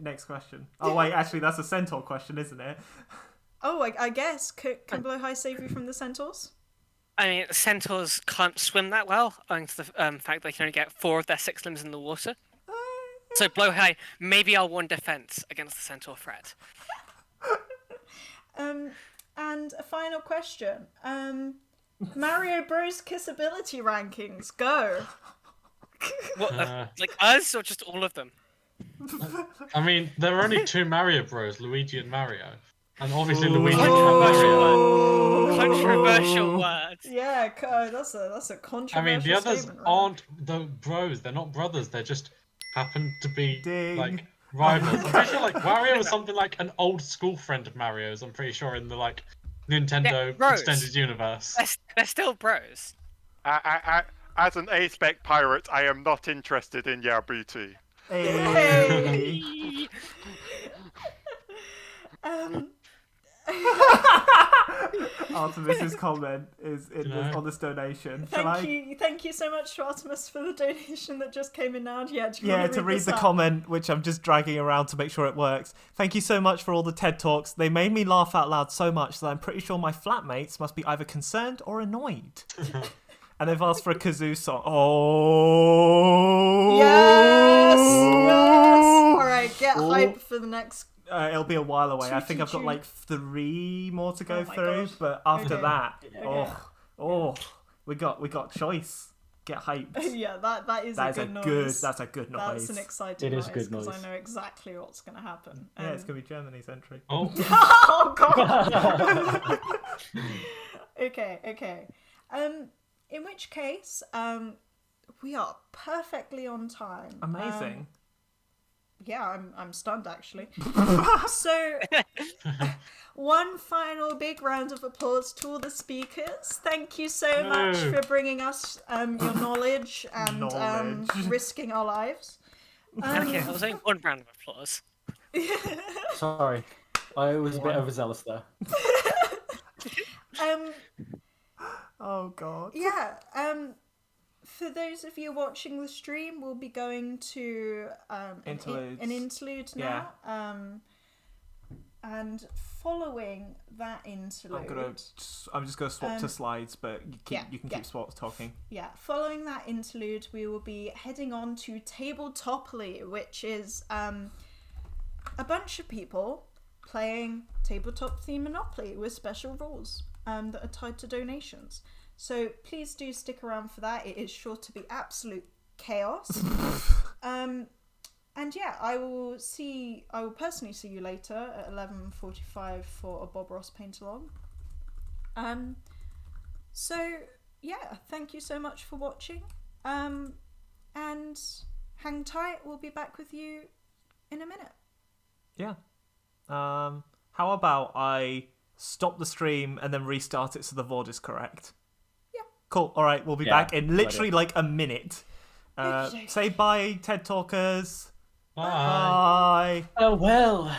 Next question. Oh wait, actually that's a Centaur question, isn't it? Oh, I guess. Can Blowhigh save you from the Centaurs? I mean, Centaurs can't swim that well, owing to the fact they can only get 4 of their 6 limbs in the water. So Blowhigh may be our one defense against the Centaur threat. And a final question. Mario Bros. Kissability rankings. Go. What, like us or just all of them? I mean, there are only 2 Mario Bros, Luigi and Mario. And obviously Luigi Controversial can't Mario. Controversial words. Yeah, that's a controversial I mean, the others statement, right? aren't the bros. They're not brothers. They just happen to be Ding. like rivals. I'm pretty sure like Wario was something like an old school friend of Mario's. I'm pretty sure in the like Nintendo bros. extended universe. They're still bros. As an A-spec pirate, I am not interested in your booty. Hey. Artemis's comment is on this donation. Thank you so much to Artemis for the donation that just came in now. Yeah, do you Yeah, want to read this the out? comment, which I'm just dragging around to make sure it works. Thank you so much for all the TED Talks. They made me laugh out loud so much that I'm pretty sure my flatmates must be either concerned or annoyed. And they've asked for a kazoo song. Oh! Yes! Alright, get hype for the next... It'll be a while away. I think I've got like 3 more to go my through, God. but after Okay. that, Okay. we got choice. Get hyped. Yeah, that is That's a a good good. noise. That's a good noise. That's an exciting It is noise, good because I noise. know exactly what's going to happen. Yeah, it's gonna be Germany's entry. Oh, Oh, God! Okay. In which case, we are perfectly on time. Amazing. Yeah, I'm stunned actually. So, one final big round of applause to all the speakers. Thank you so much for bringing us your knowledge and Knowledge. risking our lives. Okay, that was only one round of applause. Sorry, I was a bit overzealous there. Oh god. Yeah. For those of you watching the stream, we'll be going to Interludes. an interlude now. And following that interlude, I'm just gonna swap to slides, but you can keep talking. Yeah, following that interlude, we will be heading on to Tabletoply, which is a bunch of people playing tabletop theme Monopoly with special rules that are tied to donations. So please do stick around for that. It is sure to be absolute chaos. And yeah, I will personally see you later at 11:45 for a Bob Ross paint along. So yeah, thank you so much for watching. And hang tight, we'll be back with you in a minute. Yeah. How about I stop the stream and then restart it so the VOD is correct? Yeah. Cool. All right, we'll be back in literally like a minute. Say bye, TED Talkers. Bye. Bye. Oh well.